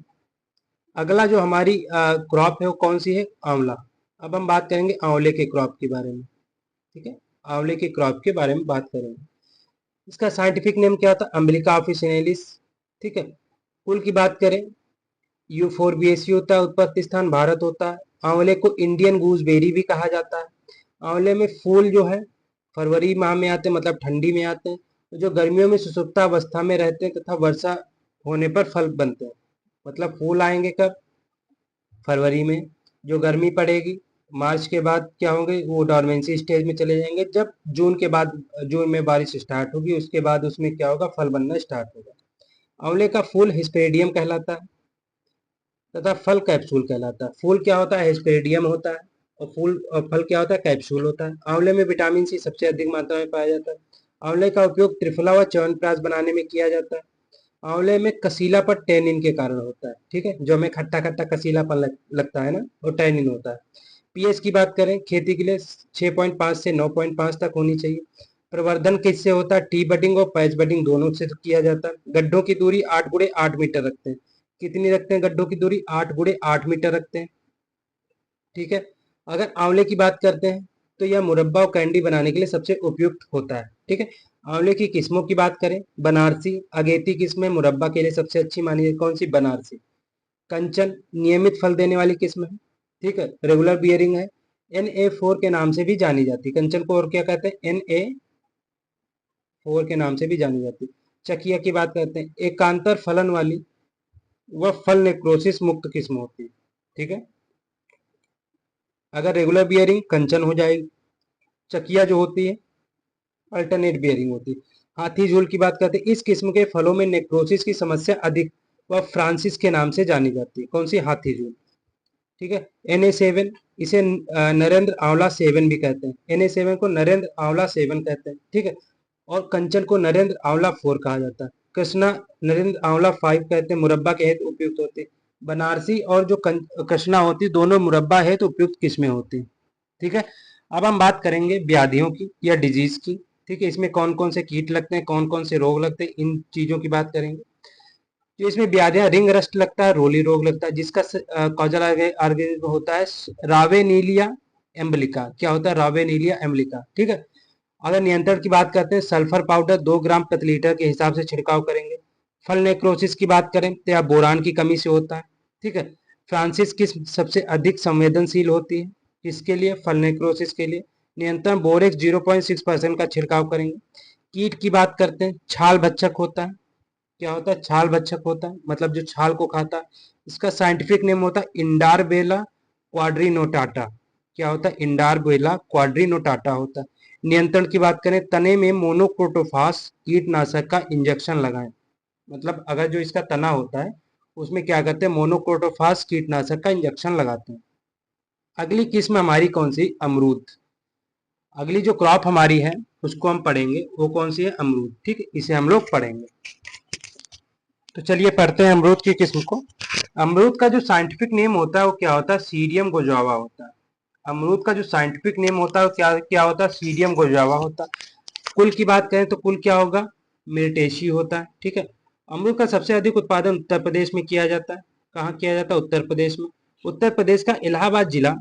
अगला जो हमारी क्रॉप है वो कौन सी है, आंवला। अब हम बात करेंगे आंवले के क्रॉप के बारे में, ठीक है। आंवले के क्रॉप के बारे में बात करेंगे। इसका साइंटिफिक नेम क्या होता है, अम्बिलिका ऑफिसिनेलिस, ठीक है। कुल की बात करें, यूफोरबिएसी होता है, उत्पत्ति स्थान भारत होता है। आंवले को इंडियन गूसबेरी भी कहा जाता है। आंवले में फूल जो है फरवरी माह में आते हैं, मतलब ठंडी में आते हैं, जो गर्मियों में सुसुप्ता अवस्था में रहते हैं तथा वर्षा होने पर फल बनते हैं। मतलब फूल आएंगे कब, फरवरी में, जो गर्मी पड़ेगी मार्च के बाद क्या होंगे, वो डॉर्मेंसी स्टेज में चले जाएंगे। जब जून के बाद, जून में बारिश स्टार्ट होगी, उसके बाद उसमें क्या होगा, फल बनना स्टार्ट होगा। आंवले का फूल हिस्पेडियम कहलाता है तथा फल कैप्सूल कहलाता है। फूल क्या होता है, हिस्पेडियम होता है, और फल क्या होता है, कैप्सूल होता है। आंवले में विटामिन सी सबसे अधिक मात्रा में पाया जाता है। आंवले का उपयोग त्रिफला व च्यवनप्राश बनाने में किया जाता है। आंवले में कसीलापन टैनिन के कारण होता है, ठीक है, जो हमें खट्टा खट्टा कसीलापन लगता है ना, वो टैनिन होता है। पीएच की बात करें, खेती के लिए 6.5 से 9.5 तक होनी चाहिए। प्रवर्धन किससे होता है, टी बडिंग और पैच बडिंग दोनों से किया जाता है। गड्ढों की दूरी 8 × 8 मीटर रखते हैं। कितनी रखते हैं गड्ढों की दूरी, 8 × 8 मीटर रखते हैं, ठीक है। अगर आंवले की बात करते हैं तो यह मुरब्बा और कैंडी बनाने के लिए सबसे उपयुक्त होता है, ठीक है। आंवले की किस्मों की बात करें, बनारसी अगेती किस्म मुरब्बा के लिए सबसे अच्छी मानी है, कौन सी, बनारसी। कंचन नियमित फल देने वाली किस्म है, ठीक है, रेगुलर बियरिंग है। Na4 के नाम से भी जानी जाती है, कंचन को और क्या कहते हैं, Na4 के नाम से भी जानी जाती है। चकिया की बात करते हैं, एकांतर फलन वाली वह फल नेक्रोसिस मुक्त किस्म होती है, ठीक है। अगर रेगुलर बियरिंग कंचन हो जाएगी, चकिया जो होती है अल्टरनेट बियरिंग होती है। हाथी झूल की बात करते हैं, इस किस्म के फलों में नेक्रोसिस की समस्या अधिक व फ्रांसिस के नाम से जानी जाती है, कौन सी, हाथी झूल, ठीक है। Na7 इसे नरेंद्र आंवला 7 भी कहते हैं, Na7 को नरेंद्र आंवला 7 कहते हैं, ठीक है। और कंचन को नरेंद्र आंवला 4 कहा जाता है। कृष्णा नरेंद्र आंवला 5 कहते हैं, मुरब्बा के हेतु उपयुक्त होते हैं। बनारसी और जो कृष्णा होती है दोनों मुरब्बा हेतु उपयुक्त किस्में होती हैं, ठीक है। अब हम बात करेंगे व्याधियों की या डिजीज की, ठीक है। इसमें कौन कौन से कीट लगते हैं, कौन कौन से रोग लगते हैं, इन चीजों की बात करेंगे। तो इसमें व्याधियां, रिंग रस्ट लगता है, रोली रोग लगता है, जिसका कॉजल ऑर्गेनिज्म होता है रावेनीलिया एम्बलिका। क्या होता है, रावेनीलिया एम्बलिका, ठीक है। अगर नियंत्रण की बात करते हैं, सल्फर पाउडर 2 ग्राम प्रति लीटर के हिसाब से छिड़काव करेंगे। फल नेक्रोसिस की बात करें तो यह बोरान की कमी से होता है, ठीक है। फ्रांसिस किस्म सबसे अधिक संवेदनशील होती है, इसके लिए फल नेक्रोसिस के लिए नियंत्रण बोरेक्स 0.6% का छिड़काव करेंगे। कीट की बात करते हैं, छाल भक्षक होता है। क्या होता है, छाल भक्षक होता है, मतलब जो छाल को खाता है। इसका साइंटिफिक नेम होता है इंडारबेला क्वाड्रिनोटाटा। क्या होता है? इंडारबेला क्वाड्रिनोटाटा होता है। नियंत्रण की बात करें, तने में मोनोक्रोटोफास कीटनाशक का इंजेक्शन लगाएं। मतलब अगर जो इसका तना होता है उसमें क्या करते हैं, मोनोक्रोटोफास कीटनाशक का इंजेक्शन लगाते हैं। अगली किस्म हमारी कौन सी? अमरूद। अगली जो क्रॉप हमारी है उसको हम पढ़ेंगे, वो कौन सी है? अमरूद। ठीक है, इसे हम लोग पढ़ेंगे। तो चलिए पढ़ते हैं अमरूद की किस्म को। अमरूद का जो साइंटिफिक नेम होता है वो क्या होता है? सीडियम गोजावा होता है। अमरूद का जो साइंटिफिक नेम होता है वो क्या क्या होता है? सीडियम गोजावा होता है। कुल की बात करें तो कुल क्या होगा? मिर्टेशी होता है। ठीक है। अमरूद का सबसे अधिक उत्पादन उत्तर प्रदेश में किया जाता है। कहाँ किया जाता है? उत्तर प्रदेश में। उत्तर प्रदेश का इलाहाबाद जिला,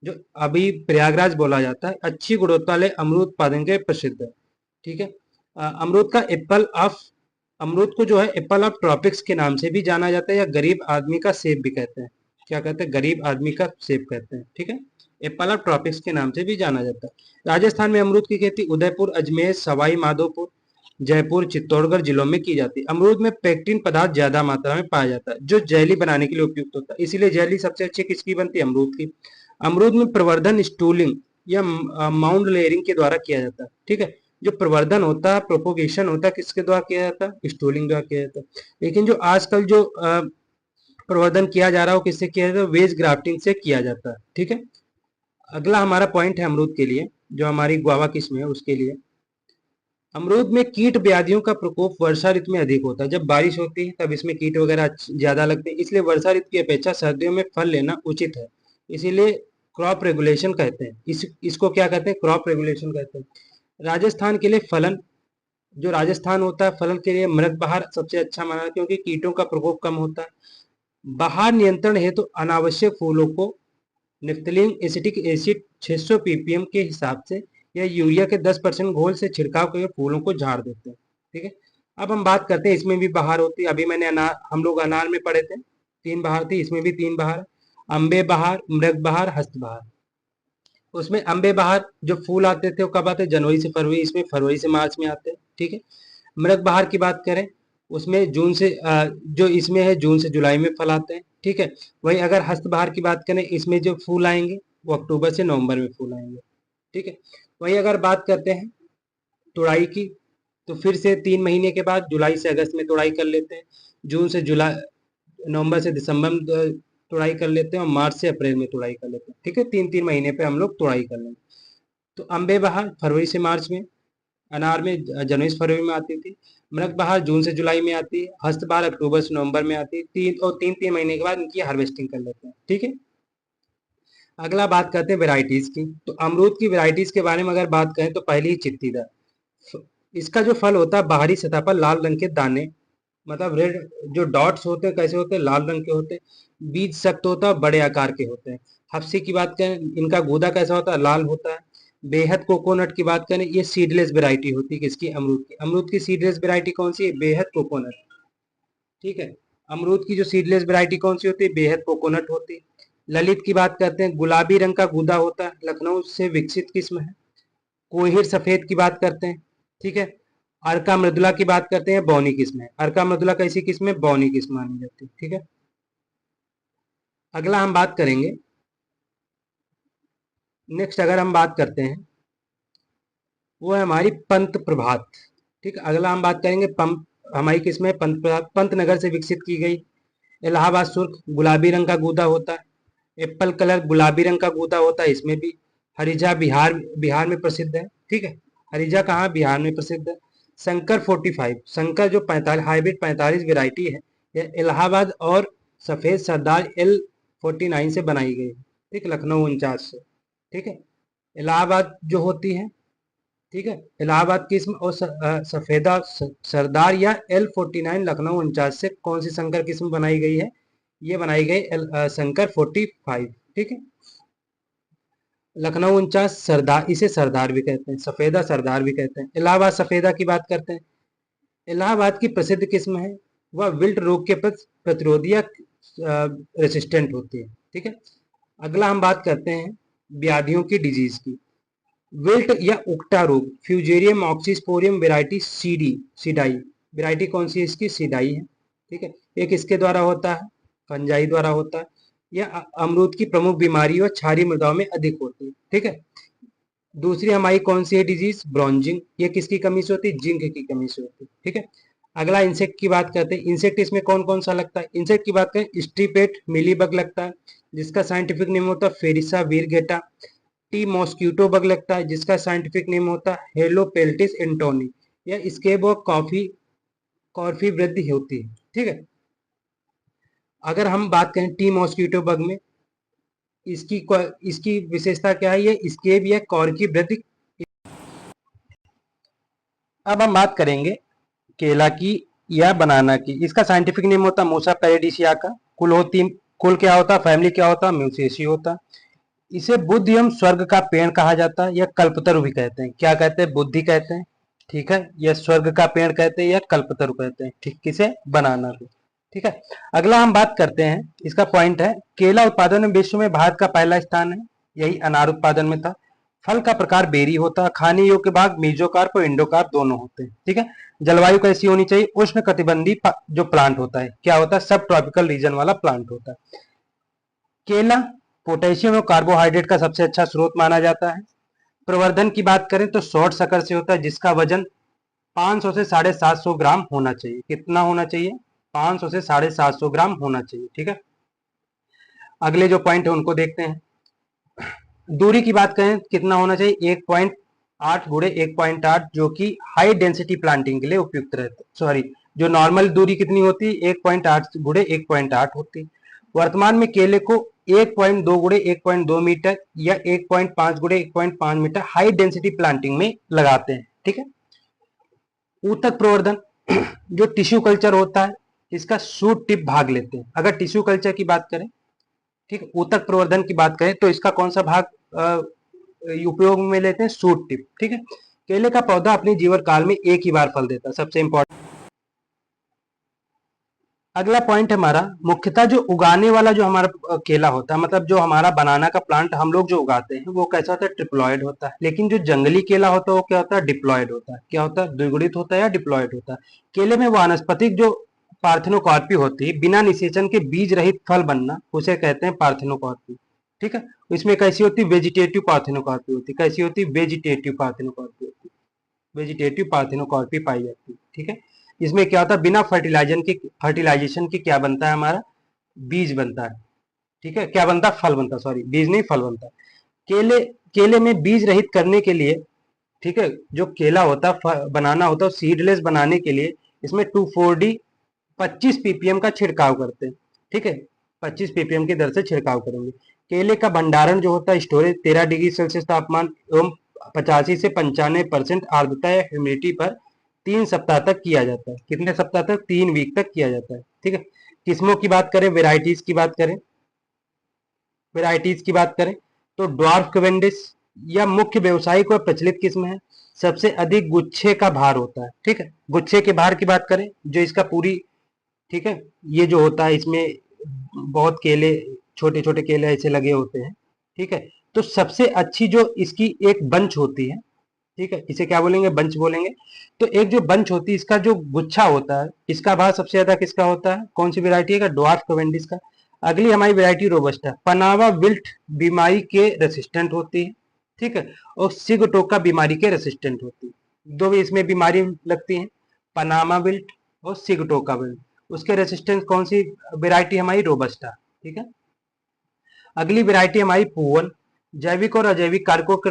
जो अभी प्रयागराज बोला जाता है, अच्छी गुणवत्ता वाले अमरूद उत्पादन के प्रसिद्ध है। ठीक है। अमरूद का एप्पल ऑफ, अमरूद को जो है एप्पल ऑफ ट्रॉपिक्स के नाम से भी जाना जाता है, या गरीब आदमी का सेब भी कहते हैं। क्या कहते हैं? गरीब आदमी का सेब कहते हैं। ठीक है। एप्पल ऑफ ट्रॉपिक्स के नाम से भी जाना जाता है। राजस्थान में अमरूद की खेती उदयपुर, अजमेर, सवाई माधोपुर, जयपुर, चित्तौड़गढ़ जिलों में की जाती है। अमरूद में पेक्टिन पदार्थ ज्यादा मात्रा में पाया जाता है, जो जेली बनाने के लिए उपयुक्त होता है। इसीलिए जेली सबसे अच्छी किसकी बनती है? अमरूद की। अमरूद में प्रवर्धन स्टूलिंग या माउंड लेयरिंग के द्वारा किया जाता है। ठीक है। जो प्रवर्धन होता है, प्रोपोगेशन होता है, किसके द्वारा किया जाता है? स्टूलिंग द्वारा किया जाता है। लेकिन जो आजकल जो प्रवर्धन किया जा रहा है वो किससे किया जाता है? वेज ग्राफ्टिंग से किया जाता है। ठीक है। अगला हमारा पॉइंट है अमरूद के लिए, जो हमारी गुआवा किस्म है उसके लिए। अमरूद में कीट व्याधियों का प्रकोप वर्षा ऋतु में अधिक होता है। जब बारिश होती है तब इसमें कीट वगैरह ज्यादा लगते हैं, इसलिए वर्षा ऋतु की अपेक्षा सर्दियों में फल लेना उचित है। इसीलिए क्रॉप रेगुलेशन कहते हैं, इसको क्या कहते हैं? क्रॉप रेगुलेशन कहते हैं। राजस्थान के लिए फलन, जो राजस्थान होता है फलन के लिए मृग बहार सबसे अच्छा माना है, क्योंकि कीटों का प्रकोप कम होता है। बहार नियंत्रण हेतु अनावश्यक फूलों को निफ्थलीन एसिटिक एसिड 600 ppm के हिसाब से या यूरिया के 10% घोल से छिड़काव करके फूलों को झाड़ देते हैं। ठीक है। अब हम बात करते हैं, इसमें भी बहार होती है। अभी मैंने हम लोग अनार में पढ़े थे 3 बहार थी, इसमें भी 3 बहार। अम्बे बहार, मृग बहार, हस्त बहार। उसमें अम्बे बहार जो फूल आते थे वो कब आते? जनवरी से फरवरी, इसमें फरवरी से मार्च में आते हैं। ठीक है। मृग बहार की बात करें, उसमें जून से जो इसमें है जून से जुलाई में फल आते हैं। ठीक है। वही अगर हस्त बहार की बात करें, इसमें जो फूल आएंगे वो अक्टूबर से नवंबर में फूल आएंगे। ठीक है। वही अगर बात करते हैं तुड़ाई की, तो फिर से 3 महीने के बाद जुलाई से अगस्त में तुड़ाई कर लेते हैं। जून से जुलाई, नवंबर से दिसंबर में तुड़ाई कर लेते हैं, और मार्च से अप्रैल में तुड़ाई कर लेते हैं। ठीक है। 3 3 महीने पे हम लोग तुड़ाई कर लेंगे। तो अम्बे बहार फरवरी से मार्च में, अनार में जनवरी से फरवरी में आती थी, मृग बहार जून से जुलाई में आती है, हस्त बहार अक्टूबर से नवंबर में आती है। 3 3 महीने के बाद इनकी हार्वेस्टिंग कर लेते हैं। ठीक है। अगला बात करते हैं वेराइटीज की। तो अमरूद की वेराइटीज के बारे में अगर बात करें तो पहली ही चित्तीदार। इसका जो फल होता है बाहरी सतह पर लाल रंग के दाने, मतलब रेड, जो डॉट्स होते हैं कैसे होते हैं? लाल रंग के होते हैं। बीज सख्त होता है, बड़े आकार के होते हैं। हफ्सी की बात करें, इनका गूदा कैसा होता है? लाल होता है। बेहद कोकोनट की बात करें, ये सीडलेस वैरायटी होती है किसकी? अमरूद की। अमरूद की सीडलेस वैरायटी कौन सी है? बेहद कोकोनट। ठीक है। अमरूद की जो सीडलेस वैरायटी कौन सी होती है? बेहद कोकोनट होती है। ललित की बात करते हैं, गुलाबी रंग का गूदा होता है, लखनऊ से विकसित किस्म है। कोहिर सफेद की बात करते हैं। ठीक है। अर्का मृदुला की बात करते हैं, बौनी किस्म है। अर्का मृदुला कैसी किस्म है? बौनी किस्म मानी जाती है। ठीक है। अगला हम बात करेंगे, नेक्स्ट अगर हम बात करते हैं वो है हमारी पंत प्रभात। ठीक है। अगला हम बात करेंगे पंप, हमारी किस्म है पंत प्रभात, पंतनगर से विकसित की गई। इलाहाबाद सुर्ख गुलाबी रंग का गूदा होता है। एप्पल कलर गुलाबी रंग का गूदा होता है इसमें भी। हरिजा बिहार, बिहार में प्रसिद्ध है। ठीक है। हरिजा कहाँ? बिहार में प्रसिद्ध है। शंकर 45, शंकर जो 45 हाइब्रिड 45 वेराइटी है, यह इलाहाबाद और सफेद सरदार L49 से बनाई गई है। ठीक, लखनऊ 49 से। ठीक है। इलाहाबाद जो होती है, ठीक है, इलाहाबाद किस्म और सफेदा सरदार या L49 लखनऊ 49 से कौन सी संकर किस्म बनाई गई है? ये बनाई गई शंकर 45। ठीक है। लखनऊ 49 सरदार, इसे सरदार भी कहते हैं, सफेदा सरदार भी कहते हैं। इलाहाबाद सफेदा की बात करते हैं। इलाहाबाद की प्रसिद्ध किस्म है, वह विल्ट रोग के प्रति प्रतिरोधी या रेसिस्टेंट होती है। ठीक है। अगला हम बात करते हैं व्याधियों की, डिजीज की। विल्ट या उकटा रोग, फ्यूजेरियम ऑक्सीस्पोरियम वेराइटी सीडी, सीडाई। वेराइटी कौन सी है इसकी? सीडाई है। ठीक है। एक इसके द्वारा होता है, फंजाई द्वारा होता है। यह अमरूद की प्रमुख बीमारी और क्षारीय मृदाओं में अधिक होती है। ठीक है। दूसरी हमारी कौन सी है डिजीज? ब्रॉन्जिंग। ये किसकी कमी से होती है? जिंक की कमी से होती है। ठीक है। अगला इंसेक्ट की बात करते हैं। इंसेक्ट इसमें कौन कौन सा लगता है? इंसेक्ट की बात करें, स्ट्रीपेट मिलीबग लगता है, जिसका साइंटिफिक नेम होता है फेरिसा वीरगेटा। टी मॉस्क्यूटो बग लगता है, जिसका साइंटिफिक नेम होता है हेलोपेल्टिस एंटोनी। यह स्केब और कॉफी कॉर्फी वृद्धि होती है। ठीक है। अगर हम बात करें टी मॉस्क्यूटो बग में, इसकी विशेषता क्या है? ये स्केब या कॉर की वृद्धि। अब हम बात करेंगे केला की या बनाना की। इसका साइंटिफिक नेम होता है मूसा पेरिडिसिया का। कुल क्या होता है? फैमिली क्या होता है? म्यूसेसी होता है। इसे बुद्ध एवं स्वर्ग का पेड़ कहा जाता है, या कल्पतरु भी कहते हैं। क्या कहते हैं? बुद्धि कहते हैं। ठीक है। यह स्वर्ग का पेड़ कहते हैं या कल्पतरु कहते हैं। ठीक, किसे? बनाना को। ठीक है। अगला हम बात करते हैं, इसका पॉइंट है केला उत्पादन में विश्व में भारत का पहला स्थान है। यही अनार उत्पादन में था। फल का प्रकार बेरी होता है। खाने योग्य भाग मीजोकार्प और इंडोकार्प दोनों होते हैं। ठीक है। जलवायु कैसी होनी चाहिए? उष्ण कटिबंधी जो प्लांट होता है, क्या होता है? सब ट्रॉपिकल रीजन वाला प्लांट होता है। केला पोटेशियम और कार्बोहाइड्रेट का सबसे अच्छा स्रोत माना जाता है। प्रवर्धन की बात करें तो शॉर्ट शक्कर से होता है, जिसका वजन 500 से 750 ग्राम होना चाहिए। कितना होना चाहिए? 500 से 750 ग्राम होना चाहिए। ठीक है। अगले जो पॉइंट है उनको देखते हैं। दूरी की बात करें कितना होना चाहिए? 1.8 गुणे 1.8, जो कि हाई डेंसिटी प्लांटिंग के लिए उपयुक्त रहता है। सॉरी, जो नॉर्मल दूरी कितनी होती है? 1.8 गुणे 1.8 होती है। वर्तमान में केले को 1.2 गुणे 1.2 मीटर या 1.5 गुणे 1.5 मीटर हाई डेंसिटी प्लांटिंग में लगाते हैं। ठीक है। ऊतक प्रवर्धन जो टिश्यू कल्चर होता है, इसका शूट टिप भाग लेते हैं। अगर टिश्यू कल्चर की बात करें, ठीक है, ऊतक प्रवर्धन की बात करें तो इसका कौन सा भाग उपयोग में लेते हैं? Shoot tip. ठीक है। केले का पौधा अपने जीवन काल में एक ही बार फल देता है, सबसे इंपॉर्टेंट। अगला पॉइंट हमारा मुख्यतः जो उगाने वाला जो हमारा केला होता है, मतलब जो हमारा बनाना का प्लांट हम लोग जो उगाते हैं, वो कैसा होता है? ट्रिप्लॉइड होता है। लेकिन जो जंगली केला होता है वो क्या होता है? डिप्लॉइड होता है। क्या होता है? द्विगुणित होता है या डिप्लॉइड होता है। केले में वानस्पतिक जो पार्थेनोकार्पी होती है, बिना निषेचन के बीज रहित फल बनना, उसे कहते हैं पार्थेनोकार्पी। ठीक है। इसमें कैसी होती है? वेजिटेटिव पार्थेनोकार्पी होती है। कैसी होती है? वेजिटेटिव पार्थेनोकार्पी होती है। वेजिटेटिव पार्थेनोकार्पी पाई जाती है। ठीक है। इसमें क्या होता है? बिना फर्टिलाइजेशन के क्या बनता है हमारा? बीज बनता है। ठीक है। क्या बनता है? फल बनता है। सॉरी, बीज नहीं, फल बनता है। केले केले में बीज रहित करने के लिए, ठीक है, जो केला होता है बनाना होता है, सीडलेस बनाने के लिए इसमें 2,4-D 25 ppm का छिड़काव करते हैं। ठीक है। 25 ppm की दर से छिड़काव करेंगे। केले का भंडारण जो होता है, स्टोरेज 13 डिग्री सेल्सियस तापमान एवं 85 से 95% आर्द्रता या ह्यूमिडिटी पर 3 सप्ताह तक किया जाता है। कितने सप्ताह तक? 3 वीक तक किया जाता है। ठीक है। किस्मों की बात करें, वेराइटीज की बात करें तो ड्वार्फ कैवेंडिश या मुख्य व्यावसायिक और प्रचलित किस्म है। सबसे अधिक गुच्छे का भार होता है। ठीक है। गुच्छे के भार की बात करें, जो इसका पूरी, ठीक है, ये जो होता है इसमें बहुत केले, छोटे छोटे केले ऐसे लगे होते हैं। ठीक है। तो सबसे अच्छी जो इसकी एक बंच होती है, ठीक है, इसे क्या बोलेंगे? बंच बोलेंगे। तो एक जो बंच होती है, इसका जो गुच्छा होता है, इसका भार सबसे ज्यादा किसका होता है? कौन सी वेरायटी है? ड्वार्फ कैवेंडिश का। अगली हमारी वेरायटी रोबस्टा, पनामा विल्ट बीमारी के रेसिस्टेंट होती है। ठीक है। और सिगटोका बीमारी के रेसिस्टेंट होती है। दो भी इसमें बीमारी लगती है, पनामा विल्ट और सिगटोका विल्ट। उसके रेसिस्टेंस कौन सी वेरायटी? हमारी रोबस्टा। ठीक है। अगली वेरायटी हमारी पुअल, जैविक और अजैविक कारकों के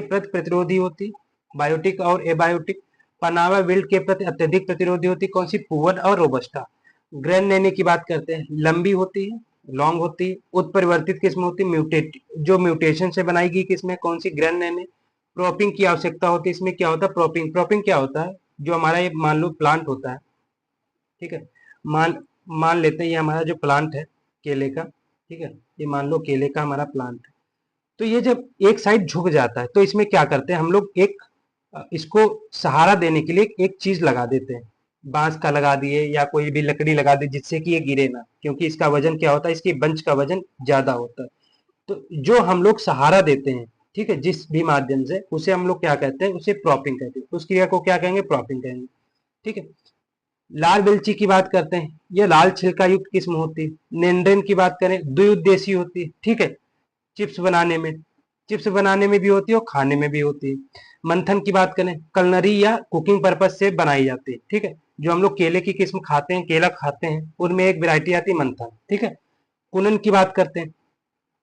प्रति प्रतिरोधी होती, बायोटिक और एबायोटिक। पनामा विल्ट के प्रति अत्यधिक प्रतिरोधी होती, कौन सी? पुअल और रोबस्टा। ग्रैंड नैने की बात करते हैं, लंबी होती है, लॉन्ग होती है, उत्परिवर्तित किस्म होती है, जो म्यूटेशन से बनाई गई किस्म है, कौन सी? ग्रैंड नैने। क्रॉपिंग की आवश्यकता होती है, इसमें क्या होता है? क्रॉपिंग क्या होता है? जो हमारा ये मान लो प्लांट होता है, ठीक है, मान मान लेते हैं ये हमारा जो प्लांट है केले का, ठीक है, ये मान लो केले का हमारा प्लांट है। तो ये जब एक साइड झुक जाता है तो इसमें क्या करते हैं हम लोग? एक इसको सहारा देने के लिए एक चीज लगा देते हैं, बांस का लगा दिए या कोई भी लकड़ी लगा दी, जिससे कि ये गिरे ना, क्योंकि इसका वजन क्या होता है? इसकी बंच का वजन ज्यादा होता है। तो जो हम लोग सहारा देते हैं, ठीक है, जिस भी माध्यम से, उसे हम लोग क्या कहते हैं? उसे प्रॉपिंग कहते हैं। उस क्रिया को क्या कहेंगे? प्रॉपिंग कहेंगे। ठीक है। लाल मिर्ची की बात करते हैं, यह लाल छिलका युक्त किस्म होती है। नेंड्रेन की बात करें, द्विउद्देशीय होती है, ठीक है, चिप्स बनाने में, चिप्स बनाने में भी होती है और खाने में भी होती है। मंथन की बात करें, कलनरी या कुकिंग पर्पज से बनाई जाती है, ठीक है, जो हम लोग केले की किस्म खाते हैं, केला खाते हैं, उनमें एक वैरायटी आती है मंथन, ठीक है। कुनन की बात करते हैं,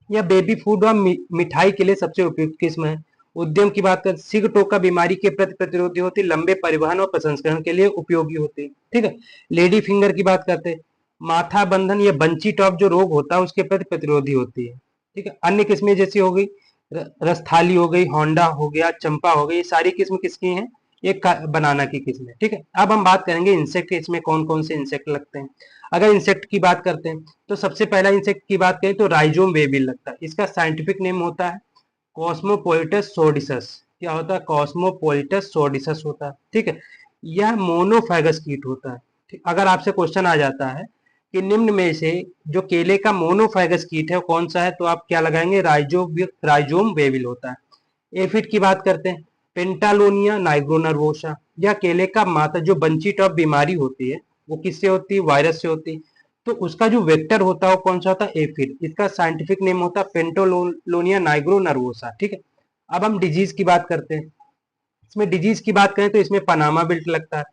यह बेबी फूड और मिठाई के लिए सबसे उपयुक्त किस्म है। उद्यम की बात करें, सिगटोका बीमारी के प्रति प्रतिरोधी होती है, लंबे परिवहन और प्रसंस्करण के लिए उपयोगी होती है, ठीक है। लेडी फिंगर की बात करते हैं, माथा बंधन या बंची टॉप जो रोग होता है उसके प्रति प्रतिरोधी होती है, ठीक है। अन्य किस्में जैसी हो गई रस्थाली हो गई, होंडा हो गया, चंपा हो गई, ये सारी किस्म किसकी हैं, ये बनाना की किस्म है, ठीक है। अब हम बात करेंगे इंसेक्ट, इसमें कौन कौन से इंसेक्ट लगते हैं। अगर इंसेक्ट की बात करते हैं तो सबसे पहला इंसेक्ट की बात करें तो राइजोम वेबिल लगता है। इसका साइंटिफिक नेम होता है कॉस्मोपोलिटस सोडिसस। क्या होता है, कॉस्मोपोलिटस सोडिसस होता है, ठीक है। यह मोनोफैगस कीट होता है, ठीक। अगर आपसे क्वेश्चन आ जाता है कि निम्न में से जो केले का मोनोफैगस कीट है वो कौन सा है, तो आप क्या लगाएंगे, राइजोम वेबिल होता है। एफिड की बात करते हैं, पेंटालोनिया नाइग्रोनर्वोसा। यह केले का माता जो बंची टॉप बीमारी होती है वो किससे होती है, वायरस से होती है। तो उसका जो वेक्टर होता है वो कौन सा होता है, एफिड। इसका साइंटिफिक नेम होता है पेंटालोनिया नाइग्रोनर्वोसा, ठीक है। अब हम डिजीज की बात करते हैं। इसमें डिजीज की बात करें तो इसमें पनामा बिल्ट लगता है।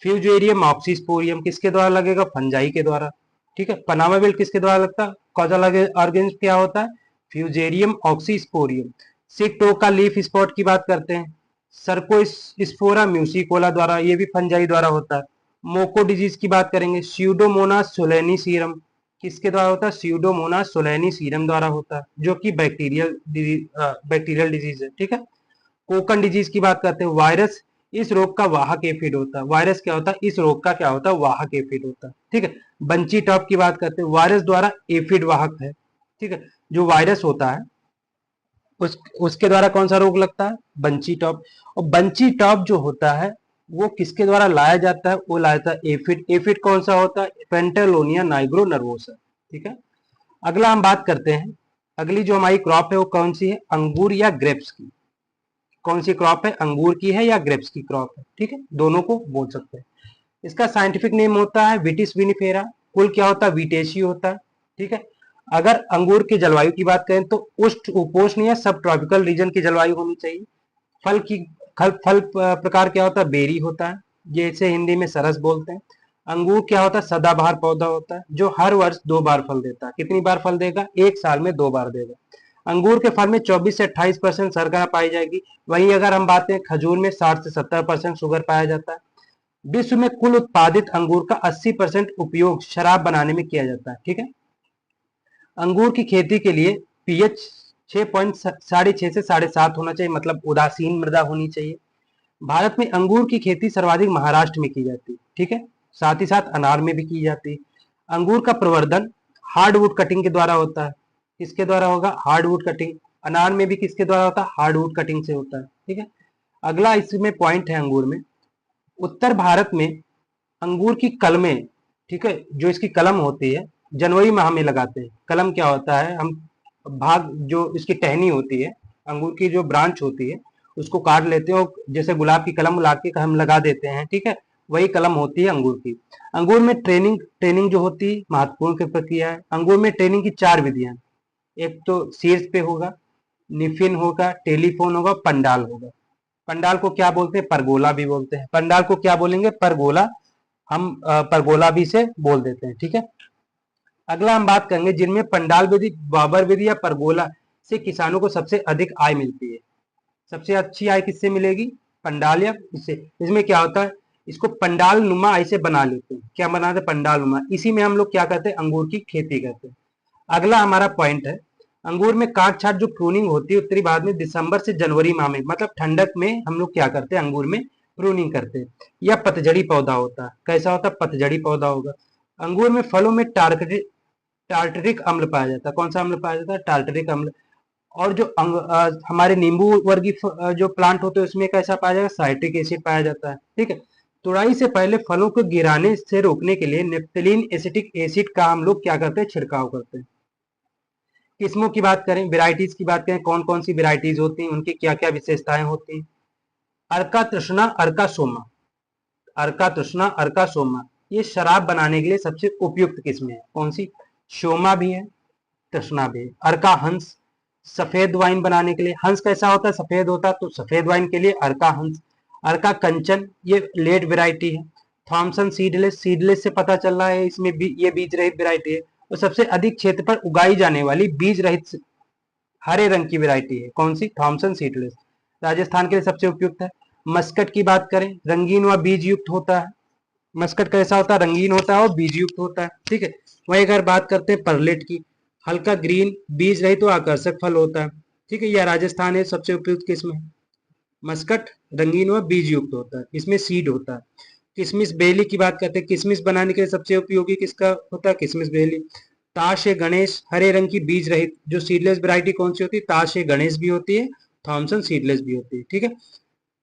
फ्यूजेरियम ऑक्सीस्पोरियम किसके द्वारा लगेगा, फंजाई के द्वारा, ठीक है। पनामा बिल्ट किसके द्वारा लगता है, कॉजल ऑर्गेनिज्म क्या होता है, फ्यूजेरियम ऑक्सीस्पोरियम। सिकटोका लीफ स्पॉट की बात करते हैं, सर्कोस्पोरा म्यूसिकोला द्वारा, ये भी फंजाई द्वारा होता है। मोको डिजीज की बात करेंगे, स्यूडोमोनास सोलेनिसीरम किसके द्वारा होता है, स्यूडोमोनास सोलेनिसीरम द्वारा होता है, जो कि बैक्टीरियल डिजीज है, ठीक है। कोकन डिजीज की बात करते हैं, वायरस इस रोग का वाहक एफिड होता है। वायरस क्या होता है, इस रोग का क्या होता है, वाहक एफिड होता है, ठीक है। बंची टॉप की बात करते हैं, वायरस द्वारा एफिड वाहक है, ठीक है। जो वायरस होता है उसके द्वारा कौन सा रोग लगता है, बंची टॉप। और बंची टॉप जो होता है वो किसके द्वारा लाया जाता है, वो लाया जाता है एफिड। एफिड कौन सा होता है, पेंटालोनिया नाइग्रो नर्वोसा, ठीक है। अगला हम बात करते हैं, अगली जो हमारी क्रॉप है वो कौन सी है, अंगूर या ग्रेप्स की। कौन सी क्रॉप है, अंगूर की है या ग्रेप्स की क्रॉप है, ठीक है, दोनों को बोल सकते हैं। इसका साइंटिफिक नेम होता है विटिस विनिफेरा। कुल क्या होता है, विटेशी होता है, ठीक है। अगर अंगूर की जलवायु की बात करें तो उष्ण उपोष्ण या सब ट्रॉपिकल रीजन की जलवायु होनी चाहिए। फल की फल प्रकार क्या होता है, बेरी होता है, जैसे हिंदी में सरस बोलते हैं। अंगूर क्या होता है, सदाबहार पौधा होता है जो हर वर्ष 2 बार फल देता है। कितनी बार फल देगा, एक साल में 2 बार देगा। अंगूर के फल में 24 से 28% शर्करा पाई जाएगी। वहीं अगर हम बात करें खजूर में 60 से 70% शुगर पाया जाता है। विश्व में कुल उत्पादित अंगूर का 80% उपयोग शराब बनाने में किया जाता है, ठीक है। अंगूर की खेती के लिए पीएच 6.6 से 7.5 होना चाहिए, मतलब उदासीन मृदा होनी चाहिए। भारत में अंगूर की खेती सर्वाधिक महाराष्ट्र में की जाती है, ठीक है। साथ ही साथ अनार में भी की जाती है। अंगूर का प्रवर्धन हार्डवुड कटिंग के द्वारा होता है। किसके द्वारा होगा, हार्डवुड कटिंग। अनार में भी किसके द्वारा होता है, हार्डवुड कटिंग से होता है, ठीक है। अगला इसमें पॉइंट है अंगूर में, उत्तर भारत में अंगूर की कलमें, ठीक है, जो इसकी कलम होती है जनवरी माह में लगाते हैं। कलम क्या होता है, हम भाग जो इसकी टहनी होती है, अंगूर की जो ब्रांच होती है उसको काट लेते हैं और जैसे गुलाब की कलम ला के हम लगा देते हैं, ठीक है, वही कलम होती है अंगूर की। अंगूर में ट्रेनिंग ट्रेनिंग जो होती है महत्वपूर्ण प्रक्रिया है। अंगूर में ट्रेनिंग की 4 विधियां, एक तो शीर्ष पे होगा, निफिन होगा, टेलीफोन होगा, पंडाल होगा। पंडाल को क्या बोलते हैं, परगोला भी बोलते हैं। पंडाल को क्या बोलेंगे, परगोला, हम परगोला भी से बोल देते हैं, ठीक है। अगला हम बात करेंगे जिनमें पंडाल विधि, बाबर विधि या परगोला से किसानों को सबसे अधिक आय मिलती है। सबसे अच्छी आय किससे मिलेगी, पंडाल या इससे। इसमें क्या होता है, इसको पंडाल नुमा ऐसे बना लेते हैं, क्या बनाते हैं, पंडाल नुमा। इसी में हम लोग क्या करते हैं, अंगूर की खेती करते हैं। अगला हमारा पॉइंट है, अंगूर में काट छाट जो प्रूनिंग होती है उत्तरी भारत में दिसंबर से जनवरी माह में, मतलब ठंडक में हम लोग क्या करते हैं, अंगूर में प्रूनिंग करते हैं। यह पतझड़ी पौधा होता है, कैसा होता है, पतझड़ी पौधा होगा। अंगूर में फलों में टार्टरिक अम्ल पाया जाता है। कौन सा अम्ल पाया जाता है, टार्टरिक अम्ल। और जो हमारे नींबू वर्गीय जो प्लांट होते हैं उसमें कैसा पाया जाएगा, साइट्रिक एसिड पाया जाता है, ठीक है। तुड़ाई से पहले फलों को गिराने से रोकने के लिए नेप्थलीन एसिटिक एसिड का हम लोग क्या करते हैं, छिड़काव करते हैं। किस्मों की बात करें, वेराइटीज की बात करें, कौन कौन सी वेराइटीज होती हैं, उनकी क्या क्या विशेषताएं होती हैं। अर्का तृष्णा, अर्का सोमा, अर्का तृष्णा, अर्का सोमा। ये शराब बनाने के लिए सबसे उपयुक्त किस्में है कौन सी? शोमा भी है, कृष्णा भी है। अर्का हंस, सफेद वाइन बनाने के लिए। हंस कैसा होता है? सफेद होता है, तो सफेद वाइन के लिए अर्का हंस। अर्का कंचन, ये लेट वेराइटी है। थॉमसन सीडलेस, सीडलेस से पता चल रहा है इसमें ये बीज रहित वेराइटी है। और सबसे अधिक क्षेत्र पर उगाई जाने वाली बीज रहित हरे रंग की वेराइटी है कौन सी? थॉमसन सीडलेस, राजस्थान के लिए सबसे उपयुक्त है। मस्कट की बात करें, रंगीन व बीज युक्त होता है। मस्कट कैसा होता है? रंगीन होता है और बीज युक्त होता है, ठीक है। वही अगर बात करते हैं परलेट की, हल्का ग्रीन, बीज रहित तो आकर्षक फल होता है, ठीक है। यह राजस्थान है सबसे उपयुक्त किस्म है। मस्कट रंगीन व बीज युक्त होता है, इसमें सीड होता है। किशमिश बेली की बात करते हैं, किशमिश बनाने के लिए सबसे उपयोगी किसका होता है? किशमिश बेली। ताश ए गणेश, हरे रंग की बीज रहित जो सीडलेस वैरायटी कौन सी होती है? ताश ए गणेश भी होती है, थॉमसन सीडलेस भी होती है, ठीक है।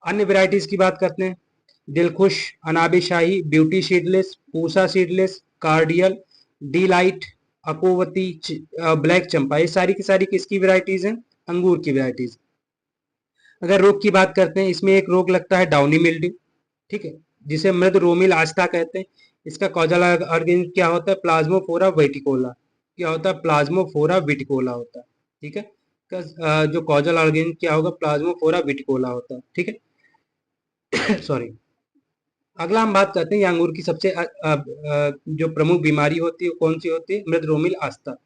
अन्य वैरायटीज की बात करते हैं, Dilkhush, Anabi Shahi, beauty seedless, Pusa seedless, cardinal, delight, अकोवती, ब्लैक चंपा, ये सारी की सारी किसकी वैरायटीज हैं? अंगूर की वैरायटीज। अगर रोग की बात करते हैं, इसमें एक रोग लगता है डाउनी मिल्ड्यू, ठीक है, जिसे मृद रोमिल आस्था कहते हैं। इसका कॉजल ऑर्गेनिज्म क्या होता है? प्लाज्मोफोरा विटिकोला। क्या होता है? प्लाज्मोफोरा विटिकोला होता है, ठीक है। जो कॉजल ऑर्गेनिज्म क्या होगा? प्लाज्मोफोरा विटिकोला होता है, ठीक है। सॉरी। अगला हम बात करते हैं ये अंगूर की सबसे जो प्रमुख बीमारी होती है कौन सी होती है? मृद रोमिल आस्था।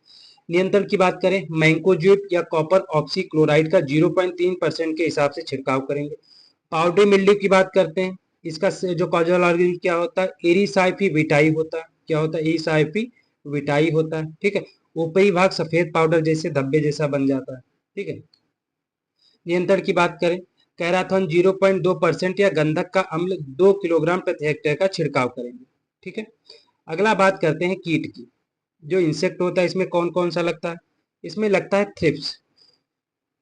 नियंत्रण की बात करें, मैंकोज्यूट या कॉपर ऑक्सी क्लोराइड का 0.3% के हिसाब से छिड़काव करेंगे। पाउडरी मिल्ड्यू की बात करते हैं, इसका जो कॉजल ऑर्गेनिज्म क्या होता है? एरिसाइफी विटाई होता है। क्या होता है? एरिसाइफी विटाई होता है, ठीक है। ऊपरी भाग सफेद पाउडर जैसे धब्बे जैसा बन जाता है, ठीक है। नियंत्रण की बात करें, कैराथन 0.2% या गंधक का अम्ल 2 किलोग्राम प्रति हेक्टेयर का छिड़काव करेंगे, ठीक है। अगला बात करते हैं कीट की। जो इंसेक्ट होता है इसमें कौन कौन सा लगता है? इसमें लगता है थ्रिप्स,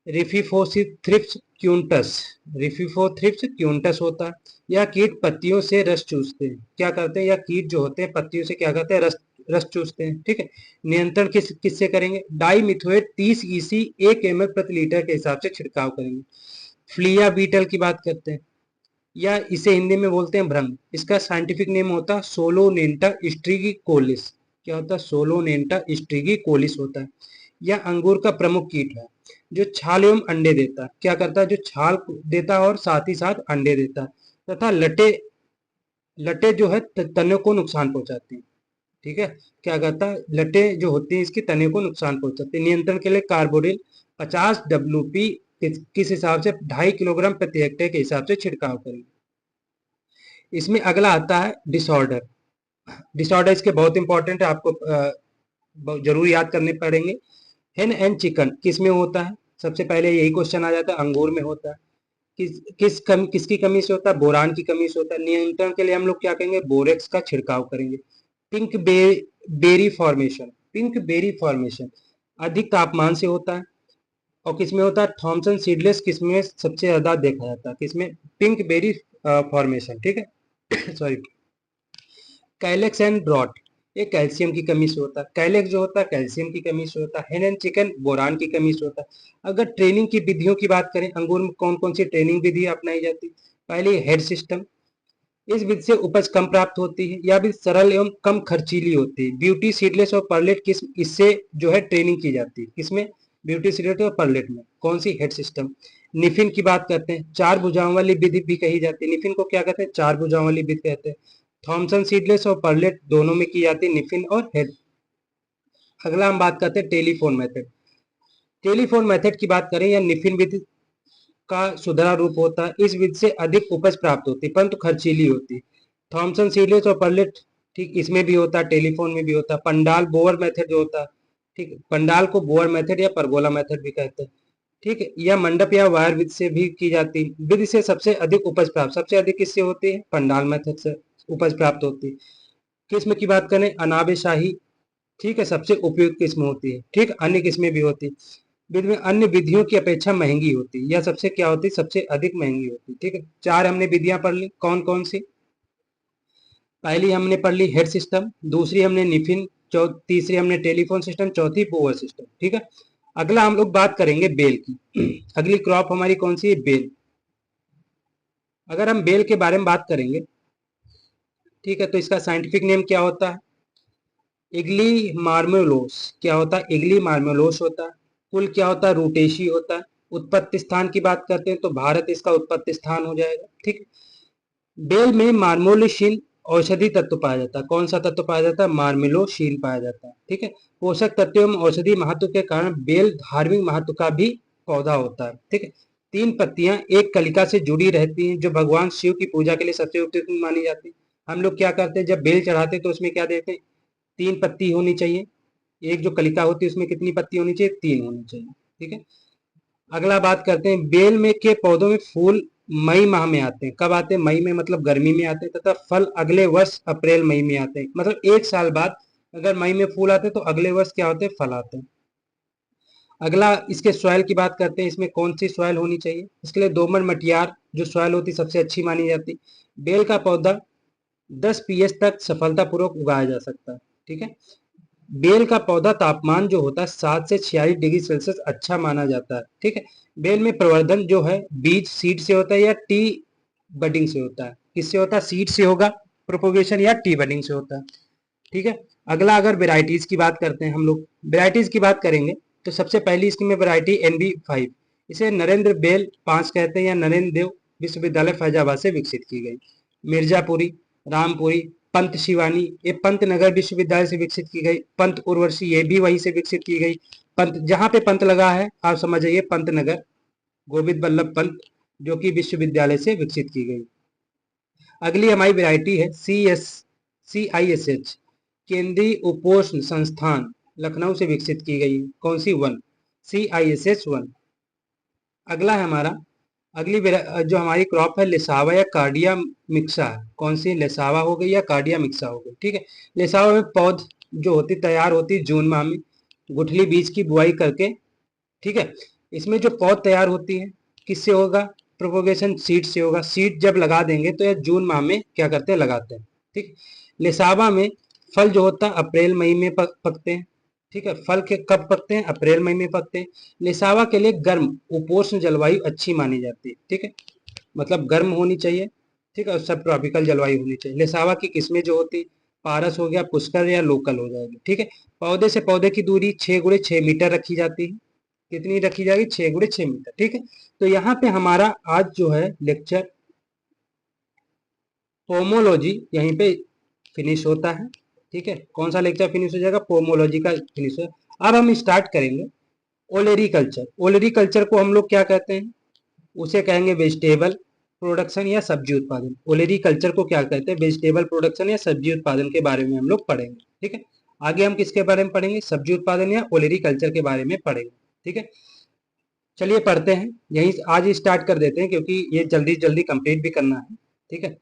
रिफिफोथ्रिप्स क्यूंटस, रिफिफोथ्रिप्स क्यूंटस होता है। यह कीट पत्तियों से रस चूसते हैं। क्या करते हैं? यह कीट जो होते हैं पत्तियों से क्या करते हैं? रस चूसते हैं, ठीक है। नियंत्रण किससे करेंगे? डाईमिथोएट 30 ईसी 1 ml प्रति लीटर के हिसाब से छिड़काव करेंगे। फ्लिया बीटल की बात करते हैं, या इसे हिंदी में बोलते हैं भ्रंग। इसका साइंटिफिक नेम होता है सोलोनेंटा स्ट्रिगिकोलिस। क्या होता है? सोलोनेंटा स्ट्रिगिकोलिस होता है। यह अंगूर का प्रमुख कीट है जो छाल एवं अंडे देता है। क्या करता है? जो छाल देता है और साथ ही साथ अंडे देता है, तथा लटे लटे जो है तने को नुकसान पहुंचाती है, ठीक है। क्या करता है? लटे जो होती है इसकी तने को नुकसान पहुंचाती है। नियंत्रण के लिए कार्बोडिल 50 WP किस हिसाब से? 2.5 किलोग्राम प्रति हेक्टेयर के हिसाब से छिड़काव करेंगे। इसमें अगला आता है डिसऑर्डर। डिसऑर्डर इसके बहुत इंपॉर्टेंट है, आपको जरूर याद करने पड़ेंगे। हेन एंड चिकन किस में होता है? सबसे पहले यही क्वेश्चन आ जाता है, अंगूर में होता है। किसकी कमी से होता है? बोरान की कमी से होता है। नियंत्रण के लिए हम लोग क्या करेंगे? बोरेक्स का छिड़काव करेंगे। Pink berry formation, pink berry formation अधिक तापमान से होता है। और किसमें होता है? थॉमसन सीडलेस किसमें सबसे ज्यादा देखा जाता है? किसमें? पिंक बेरी फॉर्मेशन, ठीक है। सॉरी। कैलेक्स एंड ड्रॉट, ये कैल्शियम की कमी से होता है। कैलेक्स जो होता है कैल्शियम की कमी से होता है। हेन एंड चिकन बोरान की कमी से होता है। अगर ट्रेनिंग की विधियों की बात करें, अंगूर में कौन कौन सी ट्रेनिंग विधि अपनाई जाती है? पहले हेड सिस्टम, इस विधि से उपज कम प्राप्त होती है। यह भी सरल एवं कम खर्चीली होती है। ब्यूटी सीडलेस और परलेट किस इससे जो है ट्रेनिंग की जाती है? किसमें? ब्यूटी सीडलेस और परलेट में। कौन सी? Head system. निफिन की बात करते हैं, 4 भुजाओं वाली विधि भी कही जाती है। निफिन को क्या कहते हैं? 4 भुजाओं वाली विधि कहते हैं। थॉमसन सीडलेस और परलेट दोनों में की जाती है, निफिन और हेड। अगला हम बात करते हैं टेलीफोन मेथड। टेलीफोन मेथड की बात करें या निफिन विधि का सुधरा रूप होता है। इस विधि से अधिक उपज प्राप्त होती है परंतु खर्चीली होती है। थॉमसन सीडलेस और परलेट, ठीक, इसमें भी होता है, टेलीफोन में भी होता है। पंडाल बोअर मेथड जो होता है, ठीक, पंडाल को बोअर मेथड या परगोला मेथड भी कहते हैं, ठीक है। यह मंडप या वायर विधि से भी की जाती है। विधि से सबसे अधिक उपज प्राप्त सबसे अधिक किससे होती है? पंडाल मेथड से उपज प्राप्त होती है। किस्म की बात करें, अनाबे शाही, ठीक है, सबसे उपयुक्त किस्म होती है, ठीक। अन्य किस्में भी होती है, विधि में अन्य विधियों की अपेक्षा महंगी होती है। यह सबसे क्या होती है? सबसे अधिक महंगी होती है, ठीक है। 4 हमने विधियां पढ़ ली, कौन कौन सी? पहली हमने पढ़ ली हेड सिस्टम, दूसरी हमने निफिन, तीसरी हमने टेलीफोन सिस्टम, चौथी बोअर सिस्टम, ठीक है। अगला हम लोग बात करेंगे बेल की। अगली क्रॉप हमारी कौन सी है? बेल। अगर हम बेल के बारे में बात करेंगे ठीक है, तो इसका साइंटिफिक नेम क्या होता है? इग्ली मार्मेलोस। क्या होता है? इग्ली मार्मेलोस होता है। कुल क्या होता है? रूटेशी होता है। उत्पत्ति स्थान की बात करते हैं तो भारत इसका उत्पत्ति स्थान हो जाएगा। ठीक। बेल में मार्मोलिशीन औषधि तत्व पाया जाता है। कौन सा तत्व पाया जाता है? मार्मिलोशीन पाया जाता है। ठीक है। पोषक तत्व एवं औषधि महत्व के कारण बेल धार्मिक महत्व का भी पौधा होता है। ठीक है। 3 पत्तियां एक कलिका से जुड़ी रहती हैं, जो भगवान शिव की पूजा के लिए सबसे उपयुक्त मानी जाती है। हम लोग क्या करते हैं, जब बेल चढ़ाते हैं तो उसमें क्या देते हैं? 3 पत्ती होनी चाहिए। एक जो कलिका होती है उसमें कितनी पत्ती होनी चाहिए? 3 होनी चाहिए। ठीक है। अगला बात करते हैं, बेल में के पौधों में फूल मई माह में आते हैं। कब आते हैं? मई में, मतलब गर्मी में आते हैं, तथा फल अगले वर्ष अप्रैल मई में आते हैं। मतलब 1 साल बाद अगर मई में फूल आते हैं तो अगले वर्ष क्या होते हैं? फल आते हैं। अगला इसके सॉइल की बात करते हैं, इसमें कौन सी सॉइल होनी चाहिए? इसके लिए दोमट मटियार जो सॉइल होती है सबसे अच्छी मानी जाती है। बेल का पौधा 10 पीएच तक सफलतापूर्वक उगाया जा सकता है। ठीक है। बेल का पौधा तापमान जो होता है 7 से 46 डिग्री सेल्सियस अच्छा माना जाता है। ठीक है। बेल में प्रवर्धन जो है बीज सीड से होता है या टी बडिंग से होता है? किससे होता है? सीड से होगा प्रोपोगेशन, या टी बडिंग से होता है। ठीक है। अगला अगर वेराइटीज की बात करते हैं, हम लोग वेराइटीज की बात करेंगे तो सबसे पहली इसकी में वैरायटी NB5। इसे नरेंद्र बेल 5 कहते हैं, या नरेंद्र देव विश्वविद्यालय फैजाबाद से विकसित की गई। मिर्जापुरी, रामपुरी, पंत शिवानी ये पंत नगर विश्वविद्यालय से विकसित की गई। पंत उर्वशी ये भी वहीं से विकसित की गई। पंत, जहां पे पंत लगा है आप समझ जाइए पंत नगर, गोविंद बल्लभ पंत, जो कि विश्वविद्यालय से विकसित की गई। अगली हमारी वैरायटी है CISH, केंद्रीय उपोष्ण संस्थान लखनऊ से विकसित की गई। कौन सी? 1, CISH 1। अगला है हमारा, जो हमारी क्रॉप है लिसावा या कार्डिया मिक्सा है। कौन सी? लिसावा हो गई या कार्डिया मिक्सा हो गई। ठीक है। लिसावा में पौध जो होती तैयार होती जून माह में, गुठली बीज की बुआई करके। ठीक है। इसमें जो पौध तैयार होती है किससे होगा? प्रोपोगेशन सीड से होगा। सीड जब लगा देंगे तो यह जून माह में क्या करते हैं? लगाते हैं। ठीक। लिसावा में फल जो होता है अप्रैल मई में पकते हैं। ठीक है। फल के कब पकते हैं? अप्रैल मई में पकते हैं। लिसावा के लिए गर्म उपोष्ण जलवायु अच्छी मानी जाती है। ठीक है। मतलब गर्म होनी चाहिए। ठीक है। और सब ट्रॉपिकल जलवायु होनी चाहिए। लिसावा की किस्में जो होती, पारस हो गया, पुष्कर या लोकल हो जाएगी। ठीक है। पौधे से पौधे की दूरी 6 × 6 मीटर रखी जाती है। कितनी रखी जाएगी? 6 × 6 मीटर। ठीक है। तो यहाँ पे हमारा आज जो है लेक्चर पोमोलॉजी यहीं पे फिनिश होता है। ठीक है। कौन सा लेक्चर फिनिश हो जाएगा? पोमोलॉजी का फिनिश हो। अब हम स्टार्ट करेंगे ओलेरिकल्चर। ओलेरिकल्चर को हम लोग क्या कहते हैं? उसे कहेंगे वेजिटेबल प्रोडक्शन या सब्जी उत्पादन। ओलेरिकल्चर को क्या कहते हैं? वेजिटेबल प्रोडक्शन या सब्जी उत्पादन के बारे में हम लोग पढ़ेंगे। ठीक है। आगे हम किसके बारे में पढ़ेंगे? सब्जी उत्पादन या ओलेरिकल्चर के बारे में पढ़ेंगे। ठीक है। चलिए पढ़ते हैं, यही आज ही स्टार्ट कर देते हैं क्योंकि ये जल्दी जल्दी कंप्लीट भी करना है। ठीक है।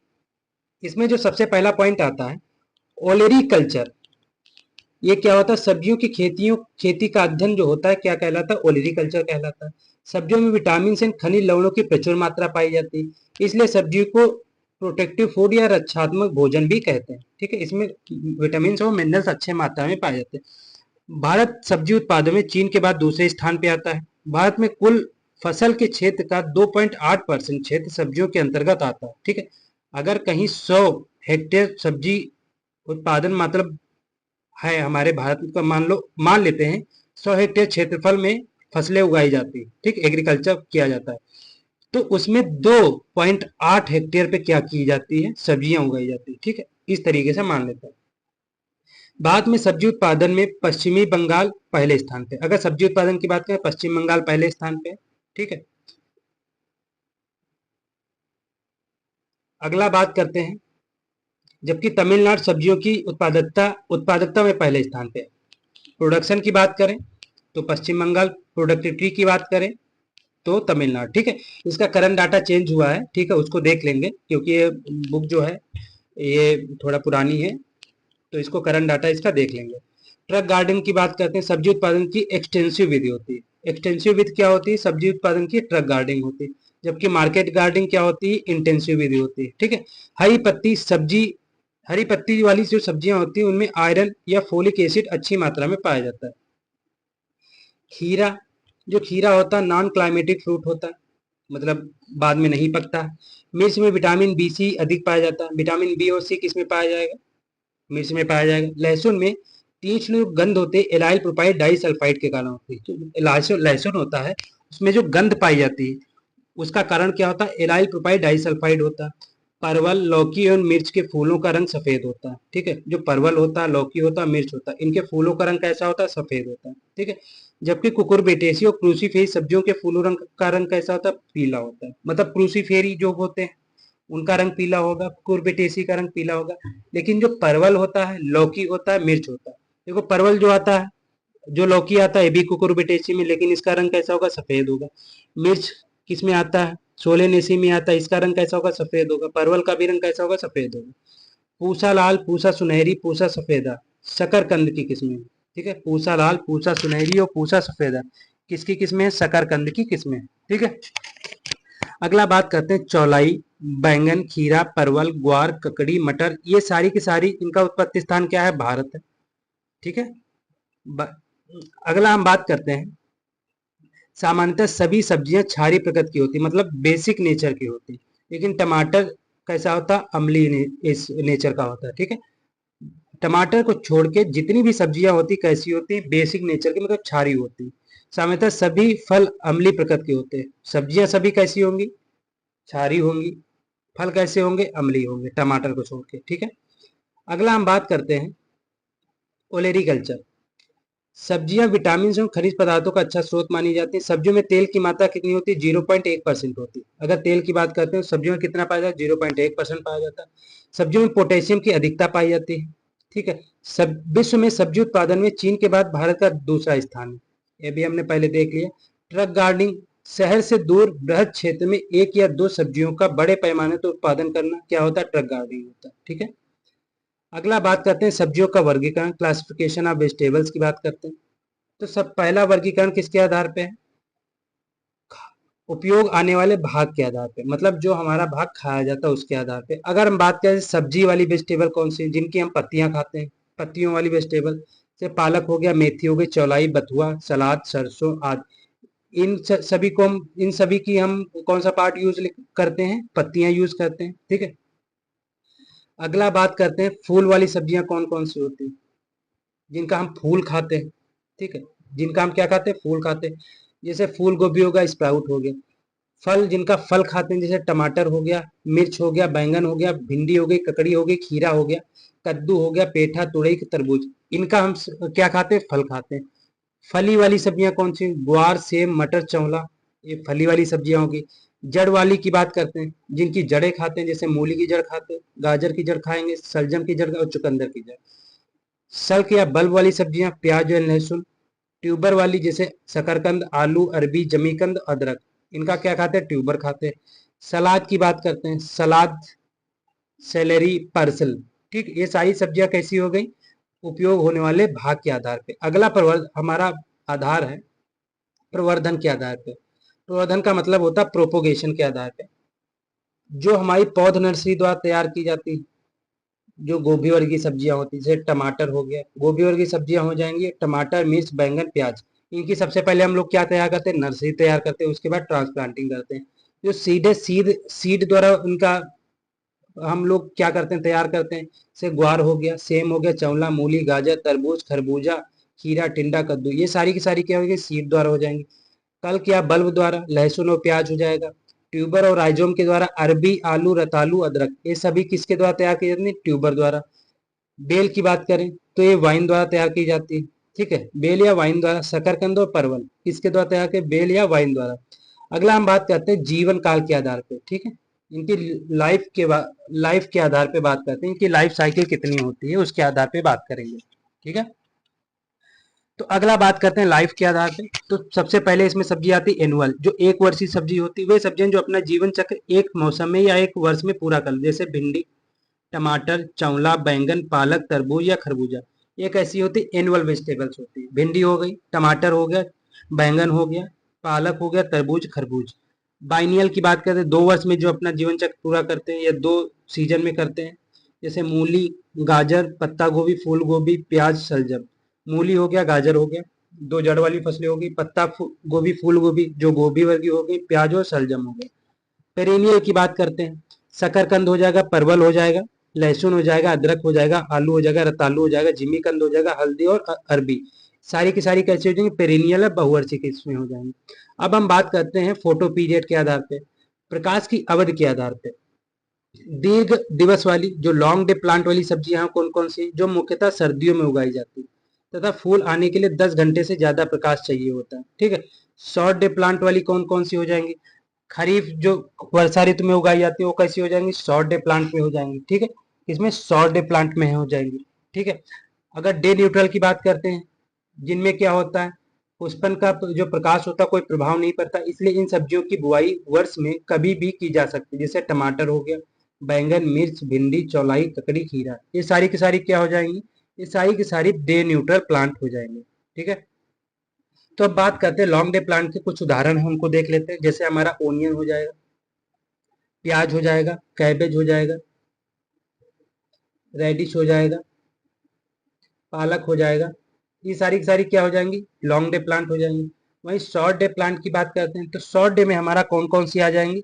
इसमें जो सबसे पहला पॉइंट आता है ओलेरिकल्चर, ये क्या होता है? सब्जियों की खेती का अध्ययन जो होता है क्या कहलाता है? ओलेरिकल्चर कहलाता है। सब्जियों में विटामिन एंड खनिज लवणों की प्रचुर मात्रा पाई जाती है, इसलिए सब्जियों को प्रोटेक्टिव फूड या रक्षात्मक भोजन भी कहते हैं। ठीक है। इसमें विटामिन और मिनरल्स अच्छे मात्रा में पाए जाते हैं। भारत सब्जी उत्पादन में चीन के बाद दूसरे स्थान पे आता है। भारत में कुल फसल के क्षेत्र का 2.8% क्षेत्र सब्जियों के अंतर्गत आता है। ठीक है। अगर कहीं 100 हेक्टेयर सब्जी उत्पादन मतलब है हमारे भारत का, मान लेते हैं 100 हेक्टेयर क्षेत्रफल में फसलें उगाई जाती है। ठीक, एग्रीकल्चर किया जाता है, तो उसमें 2.8 हेक्टेयर पे क्या की जाती है? सब्जियां उगाई जाती है। ठीक है। इस तरीके से मान लेते हैं। भारत में सब्जी उत्पादन में पश्चिमी बंगाल पहले स्थान पे। अगर सब्जी उत्पादन की बात करें पश्चिम बंगाल पहले स्थान पे। ठीक है। अगला बात करते हैं, जबकि तमिलनाडु सब्जियों की उत्पादकता में पहले स्थान पे। प्रोडक्शन की बात करें तो पश्चिम बंगाल, प्रोडक्टिविटी की बात करें तो तमिलनाडु। ठीक है। इसका करंट डाटा चेंज हुआ है। ठीक है। उसको देख लेंगे क्योंकि ये बुक जो है ये थोड़ा पुरानी है, तो इसको करंट डाटा इसका देख लेंगे। ट्रक गार्डन की बात करते हैं, सब्जी उत्पादन की एक्सटेंसिव विधि होती है। एक्सटेंसिव विधि क्या होती है? सब्जी उत्पादन की ट्रक गार्डनिंग होती है, जबकि मार्केट गार्डनिंग क्या होती है? इंटेंसिव विधि होती है। ठीक है। हरी पत्ती वाली जो सब्जियां होती है उनमें आयरन या फोलिक एसिड अच्छी मात्रा में पाया जाता है। खीरा, जो खीरा होता है नॉन क्लाइमेटिक फ्रूट होता है। मतलब बाद में नहीं पकता। मिर्च में विटामिन बी सी अधिक पाया जाता है। विटामिन बी और सी किस में पाया जाएगा? मिर्च में पाया जाएगा। लहसुन में तीक्ष्ण जो गंध होते हैं एलाइल प्रोपाइल डाइसल्फाइड के कारण होती है। तो लहसुन लहसुन होता है उसमें जो गंध पाई जाती है उसका कारण क्या होता है? एलाइल प्रोपाइल डाइसल्फाइड होता है। परवल, लौकी और मिर्च के फूलों का रंग सफेद होता है। ठीक है, जो परवल होता है, लौकी होता है, मिर्च होता है, इनके फूलों का रंग कैसा होता है? सफेद होता है। ठीक है, जबकि कुकुरबिटेसी और क्रूसीफेरी सब्जियों के फूलों रंग का रंग कैसा होता है? पीला होता है। मतलब क्रूसीफेरी जो होते हैं उनका रंग पीला होगा, कुकुरबिटेसी का रंग पीला होगा। लेकिन जो परवल होता है, लौकी होता है, मिर्च होता है, देखो परवल जो आता है, जो लौकी आता है भी कुकुरबिटेसी में, लेकिन इसका रंग कैसा होगा? सफेद होगा। मिर्च किस में आता है? सोलेनेसी में आता है, इसका रंग कैसा होगा? सफेद होगा। परवल का भी रंग कैसा होगा? सफेद होगा। पूसा लाल, पूसा सुनहरी, पूसा सफेदा शकरकंद की किस्में हैं। ठीक है, पूसा लाल, पूसा सुनहरी और पूसा सफेदा किसकी किस्में हैं? शकरकंद की किस्में हैं। ठीक है, अगला बात करते हैं चौलाई, बैंगन, खीरा, परवल, ग्वार, ककड़ी, मटर, ये सारी की सारी इनका उत्पत्ति स्थान क्या है? भारत है। ठीक है, अगला हम बात करते हैं, सामान्यतः सभी सब्जियां क्षारीय प्रकृति की होती, मतलब बेसिक नेचर की होती, लेकिन टमाटर कैसा होता? अम्लीय इस नेचर का होता है। ठीक है, टमाटर को छोड़ के जितनी भी सब्जियां होती कैसी होती? बेसिक नेचर की, मतलब क्षारीय होती। सामान्यतः सभी फल अम्लीय प्रकृति के होते हैं। सब्जियां सभी कैसी होंगी? क्षारीय होंगी। फल कैसे होंगे? अम्लीय होंगे, टमाटर को छोड़ के। ठीक है, अगला हम बात करते हैं ओलेरीकल्चर। सब्जियां विटामिन और खनिज पदार्थों का अच्छा स्रोत मानी जाती है। सब्जियों में तेल की मात्रा कितनी होती है? 0.1% होती है। अगर तेल की बात करते हैं तो सब्जियों में कितना पाया जाता है? 0.1% पाया जाता है। सब्जियों में पोटेशियम की अधिकता पाई जाती है। ठीक है, सब विश्व में सब्जी उत्पादन में चीन के बाद भारत का दूसरा स्थान है। ये भी हमने पहले देख लिया। ट्रक गार्डनिंग, शहर से दूर बृहद क्षेत्र में एक या दो सब्जियों का बड़े पैमाने पर उत्पादन करना क्या होता है? ट्रक गार्डनिंग होता है। ठीक है, अगला बात करते हैं सब्जियों का वर्गीकरण, क्लासिफिकेशन ऑफ वेजिटेबल्स की बात करते हैं। तो सब पहला वर्गीकरण किसके आधार पे है? उपयोग आने वाले भाग के आधार पे, मतलब जो हमारा भाग खाया जाता है उसके आधार पे। अगर हम बात करें सब्जी वाली वेजिटेबल कौन सी, जिनकी हम पत्तियां खाते हैं, पत्तियों वाली वेजिटेबल से पालक हो गया, मेथी हो गई, चौलाई, बथुआ, सलाद, सरसों आदि। सभी को हम, इन सभी की हम कौन सा पार्ट यूज करते हैं? पत्तियां यूज करते हैं। ठीक है, अगला बात करते हैं फूल वाली सब्जियां कौन कौन सी होती हैं, जिनका हम फूल खाते हैं। ठीक है, जिनका हम क्या खाते हैं? फूल खाते हैं। जैसे फूल गोभी होगा, स्प्राउट हो गया। फल, जिनका फल खाते हैं, जैसे टमाटर हो गया, मिर्च हो गया, बैंगन हो गया, भिंडी हो गई, ककड़ी हो गई, खीरा हो गया, कद्दू हो गया, पेठा, तुरई, तरबूज, इनका हम क्या खाते हैं? फल खाते हैं। फली वाली सब्जियां कौन सी? ग्वार, सेब, मटर, चौला, ये फली वाली सब्जियां होगी। जड़ वाली की बात करते हैं, जिनकी जड़ें खाते हैं, जैसे मूली की जड़ खाते हैं, गाजर की जड़ खाएंगे, सलजम की जड़ और चुकंदर की जड़। सल्क या बल्ब वाली सब्जियां, प्याज और लहसुन। ट्यूबर वाली जैसे शकरकंद, आलू, अरबी, जमीकंद, अदरक, इनका क्या खाते हैं? ट्यूबर खाते हैं। सलाद की बात करते हैं, सलाद, सेलेरी, पर्सल। ठीक, ये सारी सब्जियां कैसी हो गई? उपयोग होने वाले भाग के आधार पे। अगला हमारा आधार है प्रवर्धन के आधार पे। प्रवर्धन का मतलब होता है प्रोपोगेशन के आधार पे, जो हमारी पौध नर्सरी द्वारा तैयार की जाती है। जो गोभी वर्गीय सब्जियां होती है, जैसे टमाटर हो गया, गोभी वर्गीय सब्जियां हो जाएंगी, टमाटर, मिर्च, बैंगन, प्याज, इनकी सबसे पहले हम लोग क्या तैयार करते हैं? नर्सरी तैयार करते हैं, उसके बाद ट्रांसप्लांटिंग करते हैं। जो सीधे सीड सीड द्वारा उनका हम लोग क्या करते हैं? तैयार करते हैं, जैसे ग्वार हो गया, सेम हो गया, चौला, मूली, गाजर, तरबूज, खरबूजा, खीरा, टिंडा, कद्दू, ये सारी की सारी क्या होगी? सीड द्वारा हो जाएंगी। कल क्या? बल्ब द्वारा लहसुन और प्याज हो जाएगा। ट्यूबर और राइजोम के द्वारा अरबी, आलू, रतालू, अदरक, ये सभी किसके द्वारा तैयार की जाती है? ट्यूबर द्वारा। बेल की बात करें तो ये वाइन द्वारा तैयार की जाती है। ठीक है, बेल या वाइन द्वारा। शकरकंद और परवल किसके द्वारा तैयार किए? बेल या वाइन द्वारा। अगला हम बात करते हैं जीवन काल के आधार पे। ठीक है, इनकी लाइफ के आधार पे बात करते हैं, इनकी लाइफ साइकिल कितनी होती है उसके आधार पे बात करेंगे। ठीक है, तो अगला बात करते हैं लाइफ के आधार पे। तो सबसे पहले इसमें सब्जी आती है एनुअल, जो एक वर्षीय सब्जी होती है। वे सब्जियां जो अपना जीवन चक्र एक मौसम में या एक वर्ष में पूरा कर, जैसे भिंडी, टमाटर, चौला, बैंगन, पालक, तरबूज या खरबूजा, ये कैसी होती है? एनुअल वेजिटेबल्स होती है। भिंडी हो गई, टमाटर हो गया, बैंगन हो गया, पालक हो गया, तरबूज, खरबूज। बाइनियल की बात करते हैं, 2 वर्ष में जो अपना जीवन चक्र पूरा करते हैं या 2 सीजन में करते हैं, जैसे मूली, गाजर, पत्ता गोभी, फूल गोभी, प्याज, सलजम। मूली हो गया, गाजर हो गया, दो जड़ वाली फसलें होगी, गोभी, फूल गोभी जो गोभी वर्गीय हो गई, प्याज और शलजम हो गए। पेरेनियल की बात करते हैं, शकरकंद हो जाएगा, परवल हो जाएगा, लहसुन हो जाएगा, अदरक हो जाएगा, आलू हो जाएगा, रतालू हो जाएगा, जिमीकंद हो जाएगा, हल्दी और अरबी, सारी की सारी कैसी हो जाएंगी, पेरेनियल है, बहुवर्षीय किस्में हो जाएंगी। अब हम बात करते हैं फोटो पीरियड के आधार पे, प्रकाश की अवधि के आधार पे। दीर्घ दिवस वाली जो लॉन्ग डे प्लांट वाली सब्जियां कौन कौन सी, जो मुख्यतः सर्दियों में उगाई जाती है तथा फूल आने के लिए 10 घंटे से ज्यादा प्रकाश चाहिए होता है, ठीक है। शॉर्ट डे प्लांट वाली कौन कौन सी हो जाएंगी, खरीफ जो वर्षा ऋतु में उगाई जाती है वो कैसी हो जाएंगी, शॉर्ट डे प्लांट में हो जाएंगी, ठीक है। इसमें शॉर्ट डे प्लांट में हो जाएंगी, ठीक है। अगर डे न्यूट्रल की बात करते हैं, जिनमें क्या होता है, पुष्पन का जो प्रकाश होता है कोई प्रभाव नहीं पड़ता, इसलिए इन सब्जियों की बुआई वर्ष में कभी भी की जा सकती है, जैसे टमाटर हो गया, बैंगन, मिर्च, भिंडी, चौलाई, ककड़ी, खीरा, ये सारी की सारी क्या हो जाएंगी, ये सारी की सारी डे न्यूट्रल प्लांट हो जाएंगे, ठीक है। तो अब बात करते हैं लॉन्ग डे प्लांट के कुछ उदाहरण है उनको देख लेते हैं, जैसे हमारा ओनियन हो जाएगा, प्याज हो जाएगा, कैबेज हो जाएगा, रेडिश हो जाएगा, पालक हो जाएगा, ये सारी की सारी क्या हो जाएंगी, लॉन्ग डे प्लांट हो जाएंगी। वहीं शॉर्ट डे प्लांट की बात करते हैं तो शॉर्ट डे में हमारा कौन कौन सी आ जाएंगी,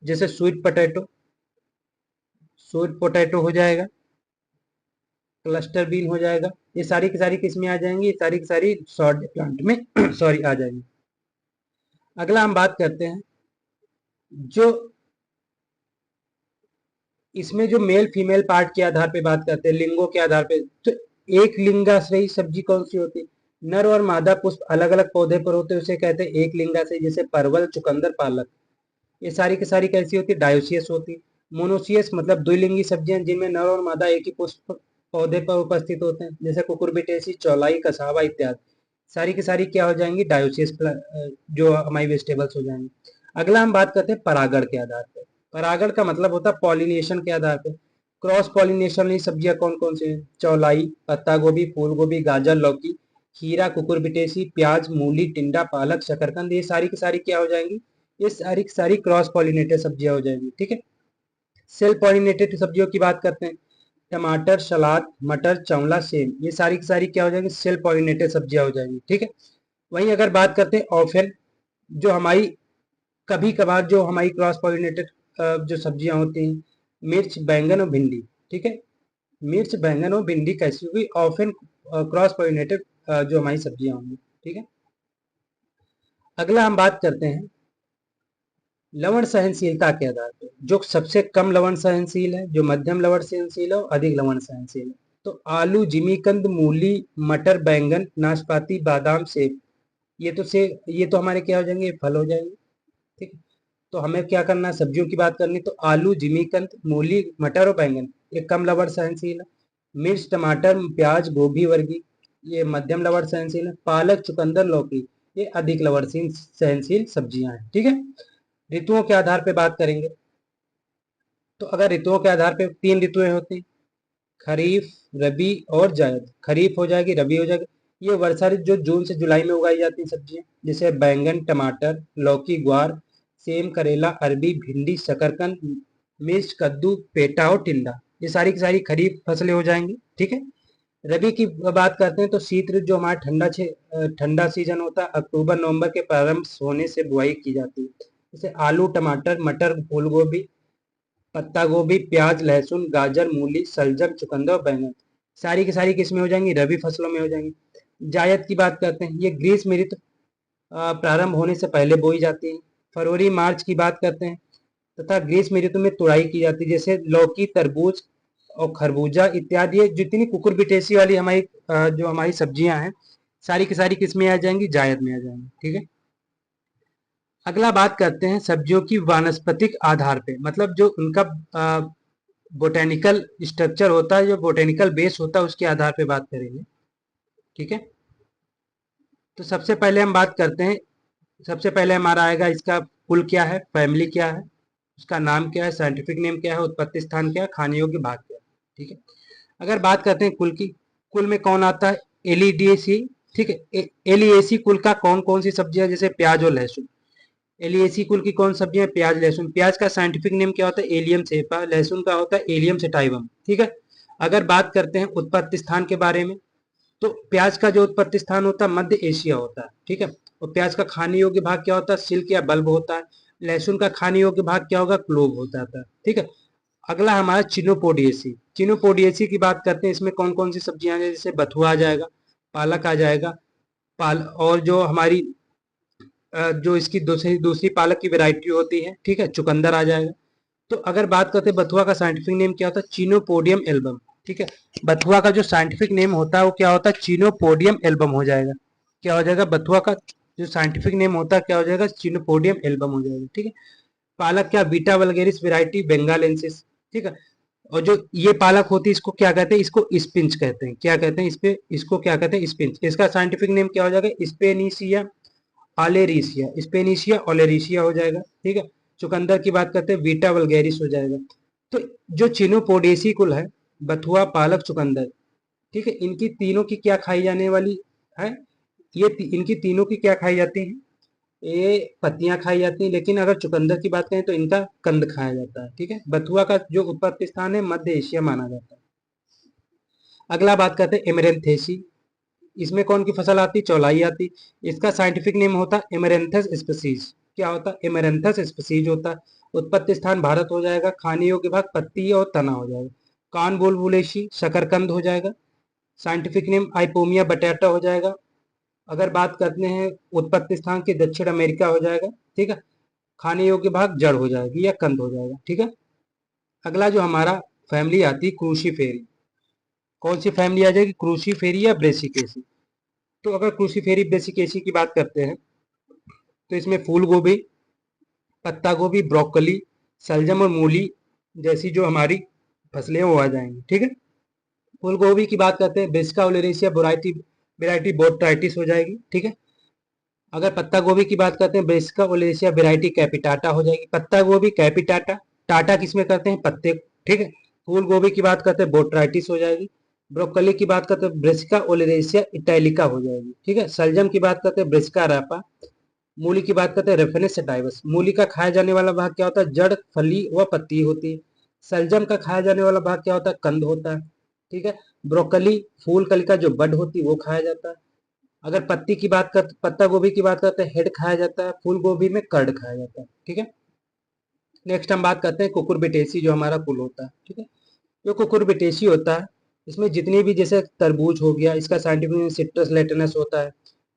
जैसे स्वीट पोटैटो हो जाएगा, क्लस्टर बीन हो जाएगा, ये सारी की सारी किस में आ जाएंगी, ये सारी की सारी शॉर्ट डे प्लांट में सॉरी आ जाएंगी। अगला हम बात करते हैं जो इसमें जो मेल फीमेल पार्ट के आधार पे बात करते हैं, लिंगों के आधार पे, तो एक लिंगाश्रयी सब्जी कौन सी होती है, नर और मादा पुष्प अलग अलग पौधे पर होते हैं, उसे कहते हैं एक लिंगाश्रयी, जैसे परवल, चुकंदर, पालक, ये सारी की सारी कैसी होती है, डायोसियस होती है। मोनोसियस मतलब द्विलिंगी सब्जियां जिनमें नर और मादा एक ही पुष्प पौधे पर उपस्थित होते हैं, जैसे कुकुरबिटेसी, चौलाई, कसावा इत्यादि, सारी की सारी क्या हो जाएंगी, डायोसियस जो हमारी वेजिटेबल्स हो जाएंगी। अगला हम बात करते हैं परागण के आधार पर। परागण का मतलब होता है पॉलिनेशन के आधार पर। क्रॉस पॉलिनेशन वाली सब्जियां कौन कौन सी हैं, चौलाई, पत्ता गोभी, फूल गोभी, गाजर, लौकी, खीरा, कुकुरबिटेसी, प्याज, मूली, टिंडा, पालक, शकरकंद, ये सारी की सारी क्या हो जाएंगी, ये सारी की सारी क्रॉस पॉलिनेटेड सब्जियां हो जाएंगी, ठीक है। सेल्फ पॉलिनेटेड सब्जियों की बात करते हैं, टमाटर, सलाद, मटर, चौला, सेम, ये सारी की सारी क्या हो जाएंगी, सेल्फ पॉलिनेटेड सब्जियां हो जाएंगी, ठीक है। वहीं अगर बात करते हैं ऑफेन, जो हमारी कभी कभार जो हमारी क्रॉस पॉलिनेटेड जो सब्जियां होती हैं, मिर्च, बैंगन और भिंडी, ठीक है। मिर्च, बैंगन और भिंडी कैसी होगी, ऑफेन क्रॉस पॉलिनेटेड जो हमारी सब्जियां होंगी, ठीक है। अगला हम बात करते हैं लवण सहनशीलता के आधार पर, जो सबसे कम लवण सहनशील है, जो मध्यम लवण सहनशील है और अधिक लवण सहनशील है। तो आलू, जिमीकंद, मूली, मटर, बैंगन, नाशपाती, बादाम, सेब, ये तो हमारे क्या हो जाएंगे, ये फल हो जाएंगे, ठीक है। तो हमें क्या करना है, सब्जियों की बात करनी, तो आलू, जिमीकंद, मूली, मटर और बैंगन, ये कम लवण सहनशील है। मिर्च, टमाटर, प्याज, गोभी वर्गीय, ये मध्यम लवण सहनशील है। पालक, चुकंदर, लौकी, ये अधिक लवण सहनशील सब्जियां हैं, ठीक है। ऋतुओं के आधार पे बात करेंगे, तो अगर ऋतुओं के आधार पे 3 ऋतुएं होती हैं, खरीफ, रबी और जायद। खरीफ हो जाएगी, रबी हो जाएगी, ये वर्षा ऋतु जो जून से जुलाई में उगाई जाती है सब्जियां, जैसे बैंगन, टमाटर, लौकी, ग्वार, सेम, करेला, अरबी, भिंडी, शकरकंद, मिर्च, कद्दू, पेठा और टिंडा, ये सारी की सारी खरीफ फसलें हो जाएंगी, ठीक है। रबी की बात करते हैं तो शीत ऋतु जो हमारा ठंडा सीजन होता है, अक्टूबर नवंबर के प्रारंभ होने से बुआई की जाती है, जैसे आलू, टमाटर, मटर, फूल गोभी, पत्ता गोभी, प्याज, लहसुन, गाजर, मूली, शलजम, चुकंदर और बैंगन, सारी की सारी किसमें हो जाएंगी, रबी फसलों में हो जाएंगी। जायद की बात करते हैं, ये ग्रीष्म ऋतु प्रारंभ होने से पहले बोई जाती है। फरवरी मार्च की बात करते हैं तथा ग्रीष्म ऋतु में तुड़ाई की जाती है, जैसे लौकी, तरबूज और खरबूजा इत्यादि, ये जितनी कुकुरबिटेसी वाली हमारी जो हमारी सब्जियां हैं, सारी की सारी किसमें आ जाएंगी, जायद में आ जाएंगी, ठीक है। अगला बात करते हैं सब्जियों की वानस्पतिक आधार पे, मतलब जो उनका बोटेनिकल स्ट्रक्चर होता है, जो बोटेनिकल बेस होता है, उसके आधार पे बात करेंगे, ठीक है। तो सबसे पहले हम बात करते हैं, सबसे पहले हमारा आएगा इसका कुल क्या है, फैमिली क्या है, उसका नाम क्या है, साइंटिफिक नेम क्या है, उत्पत्ति स्थान क्या है, खाने योग्य भाग क्या है, ठीक है। अगर बात करते हैं कुल की, कुल में कौन आता है, एलिडिएसी, ठीक है। एलिएसी कुल का कौन कौन सी सब्जियां, जैसे प्याज और लहसुन। एलिएसी कुल की कौन सब्जियां, प्याज, लहसुन। प्याज का साइंटिफिक नेम क्या होता है, एलियम सेपा। लहसुन का होता है एलियम सेटाइवम, ठीक है। अगर बात करते हैं उत्पत्ति स्थान के बारे में, तो प्याज का जो उत्पत्ति स्थान होता है मध्य एशिया होता है, ठीक है। और प्याज का खाने योग्य भाग क्या होता है, सिल्क या बल्ब होता है। लहसुन का खाने योग्य भाग क्या होगा, क्लोव हो जाता है, ठीक है। अगला हमारा चिनोपोडिएसी। चिनोपोडिएसी की बात करते हैं, इसमें कौन कौन सी सब्जियां हैं, जैसे बथुआ आ जाएगा, पालक आ जाएगा, पाल और जो हमारी जो इसकी दूसरी दूसरी पालक की वैरायटी होती है, ठीक है, चुकंदर आ जाएगा। तो अगर बात करते हैं बथुआ का साइंटिफिक नेम क्या होता है, चीनोपोडियम एल्बम, ठीक है। बथुआ का जो साइंटिफिक नेम होता है वो क्या होता है, चीनोपोडियम एल्बम हो जाएगा। क्या हो जाएगा, बथुआ का जो साइंटिफिक नेम होता है क्या हो जाएगा, चीनोपोडियम एल्बम हो जाएगा, ठीक है। पालक क्या, बीटा वल्गेरिस वेराइटी बेंगालेंसिस, ठीक है। और जो ये पालक होती है इसको क्या कहते हैं, इसको स्पिंच कहते हैं। क्या कहते हैं, इसको क्या कहते हैं, स्पिंच। इसका साइंटिफिक नेम क्या हो जाएगा, स्पेनिसिया ऑलेरिसिया, स्पेनिशिया ऑलेरिसिया हो जाएगा, ठीक है। चुकंदर की बात करते हैं, बीटा वल्गेरिस हो जाएगा। तो जो चिनोपोडेसी कुल है, बथुआ, पालक, चुकंदर, ठीक है, इनकी तीनों की क्या खाई जाने वाली है, इनकी तीनों की क्या खाई जाती है, ये पत्तियां खाई जाती हैं। लेकिन अगर चुकंदर की बात करें तो इनका कंद खाया जाता है, ठीक है। बथुआ का जो उत्पत्ति स्थान है मध्य एशिया माना जाता है। अगला बात करते हैं एमरेंथेसी। इसमें कौन की फसल आती, चौलाई आती। इसका साइंटिफिक नेम होता है एमरेंथस स्पीसीज। क्या होता है, एमरेंथस स्पीसीज होता है। उत्पत्ति स्थान भारत हो जाएगा। खाने योग्य भाग पत्ती और तना हो जाएगा। कान बुलबुलेशी, शकरकंद हो जाएगा। साइंटिफिक नेम आइपोमिया बटाटा हो जाएगा। अगर बात करते हैं उत्पत्ति स्थान की, दक्षिण अमेरिका हो जाएगा, ठीक है। खाने योग्य भाग जड़ हो जाएगी या कंद हो जाएगा, ठीक है। अगला जो हमारा फैमिली आती है क्रूसीफेरी। कौन सी फैमिली आ जाएगी, क्रूसीफेरी या ब्रेसिकेसी। तो अगर क्रूसीफेरी ब्रेसिकेसी की बात करते हैं तो इसमें फूल गोभी, पत्ता गोभी, ब्रोकली, सलजम और मूली जैसी जो हमारी फसलें वो आ जाएंगी, ठीक है। फूल गोभी की बात करते हैं, ब्रिस्का ओलेरेसिया वैरायटी वैरायटी बोट्राइटिस हो जाएगी, ठीक है। अगर पत्ता गोभी की बात करते हैं, ब्रिस्का ओलेरेसिया वैरायटी कैपिटाटा हो जाएगी। पत्ता गोभी कैपिटाटा, टाटा किसमें करते हैं, पत्ते, ठीक है। फूल गोभी की बात करते हैं, बोट्राइटिस हो जाएगी। ब्रोकली की बात करते हैं, ब्रिस्का ओलेरेसिया इटैलिका हो जाएगी, ठीक है। सलजम की बात करते हैं, ब्रिस्का रापा। मूली की बात करते हैं, रेफेनेस सेटाइवस। मूली का खाया जाने वाला भाग क्या होता है, जड़, फली व पत्ती होती है। सलजम का खाया जाने वाला भाग क्या होता है, कंद होता है, ठीक है। ब्रोकली फूल कली का जो बड होती है वो खाया जाता है। अगर पत्ती की बात कर पत्ता गोभी की बात करते हैं, हेड खाया जाता है। फूल गोभी में कर्ड खाया जाता है, ठीक है। नेक्स्ट हम बात करते हैं कुकुरबिटेसी, जो हमारा कुल होता है, ठीक है। जो कुकुरबिटेसी होता है, इसमें जितनी भी, जैसे तरबूज हो गया, इसका साइंटिफिक नेम सिट्रस लेटिनस होता है।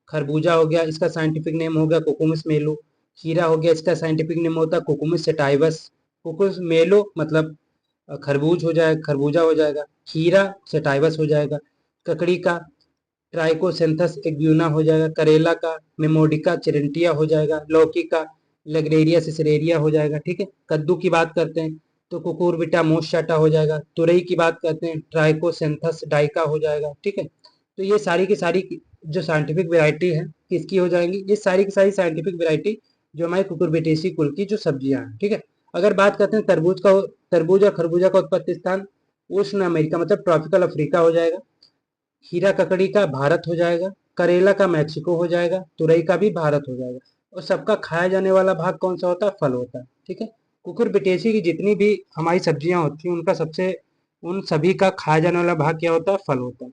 खरबूजा हो गया, इसका साइंटिफिक नेम हो गया कुकुमिस मेलो। खीरा हो गया, इसका साइंटिफिक नेम होता है कुकुमिस सेटाइवस। कुकुमिस मेलो मतलब खरबूज हो जाएगा, खरबूजा हो जाएगा। खीरा सेटाइवस हो जाएगा। ककड़ी का ट्राइकोसेंथस एग्यूना हो जाएगा। करेला का मेमोडिका चिरंटिया हो जाएगा। लौकी का लेग्रेरिया सिसरेरिया हो जाएगा, ठीक है। कद्दू की बात करते हैं तो कुकुरबिटा मोस्टाटा हो जाएगा। तुरई की बात करते हैं, ट्राइकोसेंथस डाइका हो जाएगा, ठीक है। तो ये सारी की सारी जो साइंटिफिक वैरायटी है किसकी हो जाएंगी, ये सारी की सारी साइंटिफिक वैरायटी जो हमारे कुकुरबिटेसी कुल की जो सब्जियां हैं, ठीक है। अगर बात करते हैं तरबूज और खरबूजा का उत्पत्ति स्थान उष्ण अमेरिका मतलब ट्रॉपिकल अफ्रीका हो जाएगा। खीरा ककड़ी का भारत हो जाएगा। करेला का मैक्सिको हो जाएगा। तुरई का भी भारत हो जाएगा। और सबका खाया जाने वाला भाग कौन सा होता है, फल होता है, ठीक है। कुकुरबिटेसी की जितनी भी हमारी सब्जियां होती हैं उनका सबसे उन सभी का खाया जाने वाला भाग क्या होता है, फल होता है।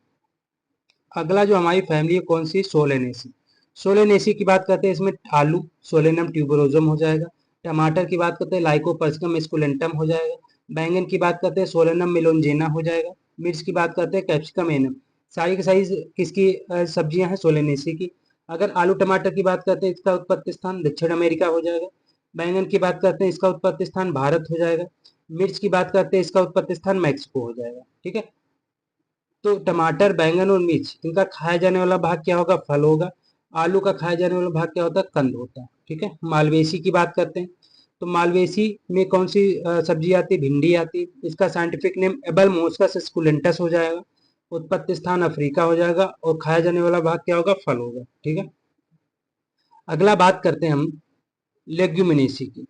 अगला जो हमारी फैमिली है कौन सी, सोलेनेसी। सोलेनेसी की बात करते हैं, इसमें आलू सोलेनम ट्यूबरोजम हो जाएगा। टमाटर की बात करते हैं, लाइकोपर्सिकम एस्कुलेंटम हो जाएगा। बैंगन की बात करते हैं, सोलेनम मेलोंजेना हो जाएगा। मिर्च की बात करते हैं, कैप्सिकम एनम। सारी की सारी किसकी सब्जियां हैं, सोलेनेसी की। अगर आलू टमाटर की बात करते हैं, इसका उत्पत्ति स्थान दक्षिण अमेरिका हो जाएगा। बैंगन की बात करते हैं, इसका उत्पत्ति स्थान भारत हो जाएगा। मिर्च की बात करते हैं, इसका उत्पत्ति स्थान मैक्सिको हो जाएगा, ठीक है। तो टमाटर, बैंगन और मिर्च इनका खाया जाने वाला भाग क्या होगा, फल होगा। आलू का खाया जाने वाला भाग क्या होता है, कंद होता है, ठीक है। मालवेसी की बात करते हैं तो मालवेसी में कौन सी सब्जी आती है, भिंडी आती है। इसका साइंटिफिक नेम एबल मोस्कस स्कुलेंटस हो जाएगा। उत्पत्ति स्थान अफ्रीका हो जाएगा और खाया जाने वाला भाग क्या होगा, फल होगा, ठीक है। अगला बात करते हैं हम लेग्यूमिनेसी की।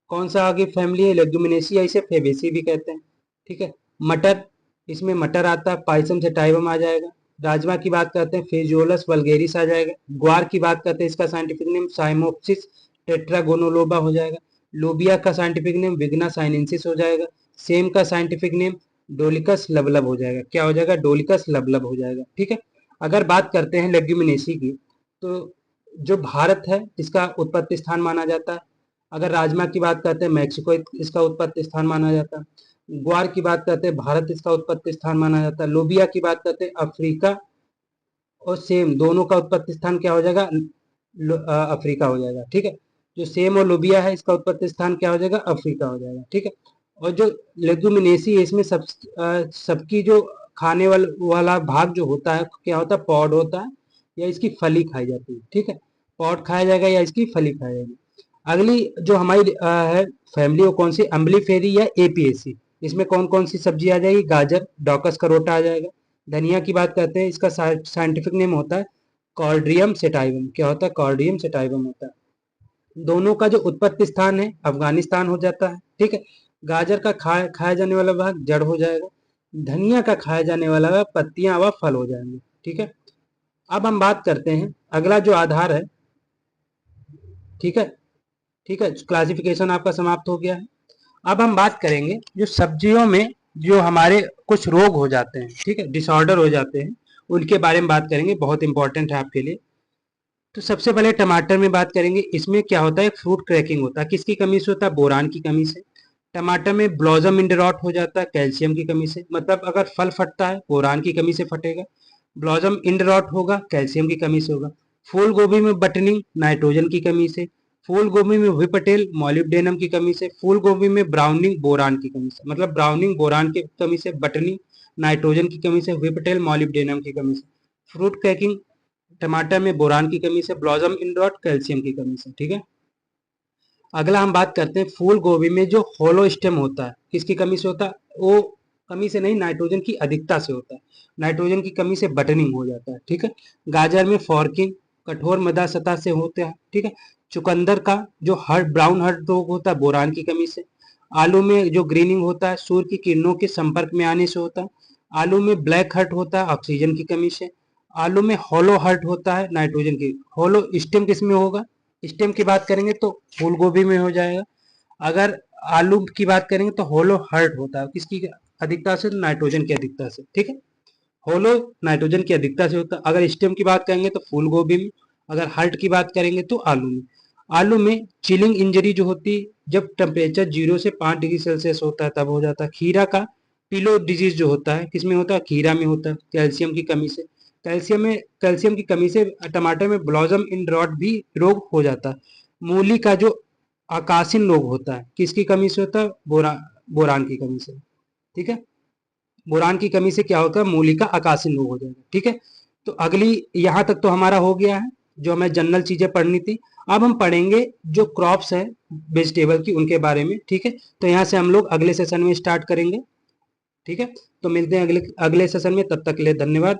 कौन सा आगे फैमिली है, लेग्यूमिनेसी या इसे फेबेसी भी कहते हैं, ठीक है। मटर, इसमें मटर आता है, पाइसम से टाइबम आ जाएगा। राजमा की बात करते हैं, फेजियोलस वल्गेरिस आ जाएगा। ग्वार की बात करते हैं, इसका साइंटिफिक नेम साइमोप्सिस टेट्रागोनोलोबा हो जाएगा। लोबिया का साइंटिफिक नेम विग्ना साइनेंसिस हो जाएगा। सेम का साइंटिफिक नेम डोलिकस लबलब हो जाएगा। क्या हो जाएगा, डोलिकस लबलब हो जाएगा, ठीक है। अगर बात करते हैं लेग्यूमिनेसी की, तो जो भारत है इसका उत्पत्ति स्थान माना जाता है। अगर राजमा की बात करते हैं, मैक्सिको इसका उत्पत्ति स्थान माना जाता है। ग्वार की बात करते हैं, भारत इसका उत्पत्ति स्थान माना जाता है। लोबिया की बात करते हैं, अफ्रीका और सेम दोनों का उत्पत्ति स्थान क्या हो जाएगा, अफ्रीका हो जाएगा। ठीक है, जो सेम और लोबिया है इसका उत्पत्ति स्थान क्या हो जाएगा, अफ्रीका हो जाएगा। ठीक है, और जो लेगुमिनेसी है इसमें सबकी जो खाने वाला भाग जो होता है क्या होता है, पॉड होता है या इसकी फली खाई जाती है। ठीक है, पॉड खाया जाएगा या इसकी फली खाई जाएगी। अगली जो हमारी है फैमिली वो कौन सी, अम्बलीफेरी या एपीएसी। इसमें कौन कौन सी सब्जी आ जाएगी, गाजर, डॉकस करोटा आ जाएगा। धनिया की बात करते हैं, इसका साइंटिफिक नेम होता है कॉर्डियम सेटाइवम। क्या होता है, कॉर्डियम सेटाइवम होता है। दोनों का जो उत्पत्ति स्थान है अफगानिस्तान हो जाता है। ठीक है, गाजर का खाया जाने वाला भाग जड़ हो जाएगा, धनिया का खाया जाने वाला भाग पत्तियां व फल हो जाएंगे। ठीक है, अब हम बात करते हैं अगला जो आधार है। ठीक है, ठीक है, क्लासिफिकेशन आपका समाप्त हो गया है। अब हम बात करेंगे जो सब्जियों में जो हमारे कुछ रोग हो जाते हैं, ठीक है, डिसऑर्डर हो जाते हैं, उनके बारे में बात करेंगे, बहुत इंपॉर्टेंट है आपके लिए। तो सबसे पहले टमाटर में बात करेंगे। इसमें क्या होता है, फ्रूट क्रैकिंग होता है। किसकी कमी से होता है, बोरान की कमी से। टमाटर में ब्लॉसम इंडरॉट हो जाता है कैल्शियम की कमी से। मतलब अगर फल फटता है बोरान की कमी से फटेगा, ब्लॉसम इंडरॉट होगा कैल्शियम की कमी से होगा। फूल गोभी में बटनिंग नाइट्रोजन की कमी से। फूल गोभी में विपटेल मॉलिब्डेनम की कमी से। फूल गोभी में ब्राउनिंग बोरान की कमी से। मतलब ब्राउनिंग बोरान की कमी से, बटनिंग नाइट्रोजन की कमी से, विपटेल मॉलिब्डेनम की कमी से। फ्रूट क्रैकिंग टमाटर में बोरान की कमी से, ब्लॉसम इंडरॉट कैल्शियम की कमी से। ठीक है, अगला हम बात करते हैं फूल गोभी में जो होलो स्टेम होता है, किसकी कमी से होता है, वो कमी से नहीं, नाइट्रोजन की अधिकता से होता है। नाइट्रोजन की कमी से बटनिंग हो जाता है। ठीक है, गाजर में फॉर्किंग कठोर मृदा सतह से होता है। ठीक है, चुकंदर का जो हर्ट ब्राउन हर्ट रोग होता है बोरान की कमी से। आलू में जो ग्रीनिंग होता है सूर्य की किरणों के संपर्क में आने से होता है। आलू में ब्लैक हर्ट होता है ऑक्सीजन की कमी से। आलू में होलो हर्ट होता है नाइट्रोजन की। होलो स्टेम किस में होगा, स्टेम की बात करेंगे तो फूल गोभी में हो जाएगा। अगर आलू की बात करेंगे तो होलो हर्ट होता है किसकी अधिकता से, नाइट्रोजन की अधिकता से। ठीक है, होलो नाइट्रोजन की अधिकता से होता है। अगर स्टेम की बात करेंगे तो फूल गोभी में। अगर हर्ट की बात करेंगे तो आलू में। आलू में चिलिंग इंजरी जो होती है जब टेम्परेचर 0 से 5 डिग्री सेल्सियस होता है तब हो जाता है। खीरा का पिलो डिजीज जो होता है किसमें होता है, खीरा में होता है कैल्शियम की कमी से। कैल्शियम की कमी से टमाटर में ब्लॉसम इन रॉट भी रोग हो जाता है। मूली का जो आकासीन रोग होता है किसकी कमी से होता है, बोरान की कमी से। ठीक है, बोरान की कमी से क्या होता है, मूली का आकासीन रोग हो जाएगा। ठीक है, तो अगली यहाँ तक तो हमारा हो गया है जो हमें जनरल चीजें पढ़नी थी। अब हम पढ़ेंगे जो क्रॉप्स है वेजिटेबल की उनके बारे में। ठीक है, तो यहाँ से हम लोग अगले सेशन में स्टार्ट करेंगे। ठीक है, तो मिलते हैं अगले सेशन में, तब तक के लिए धन्यवाद।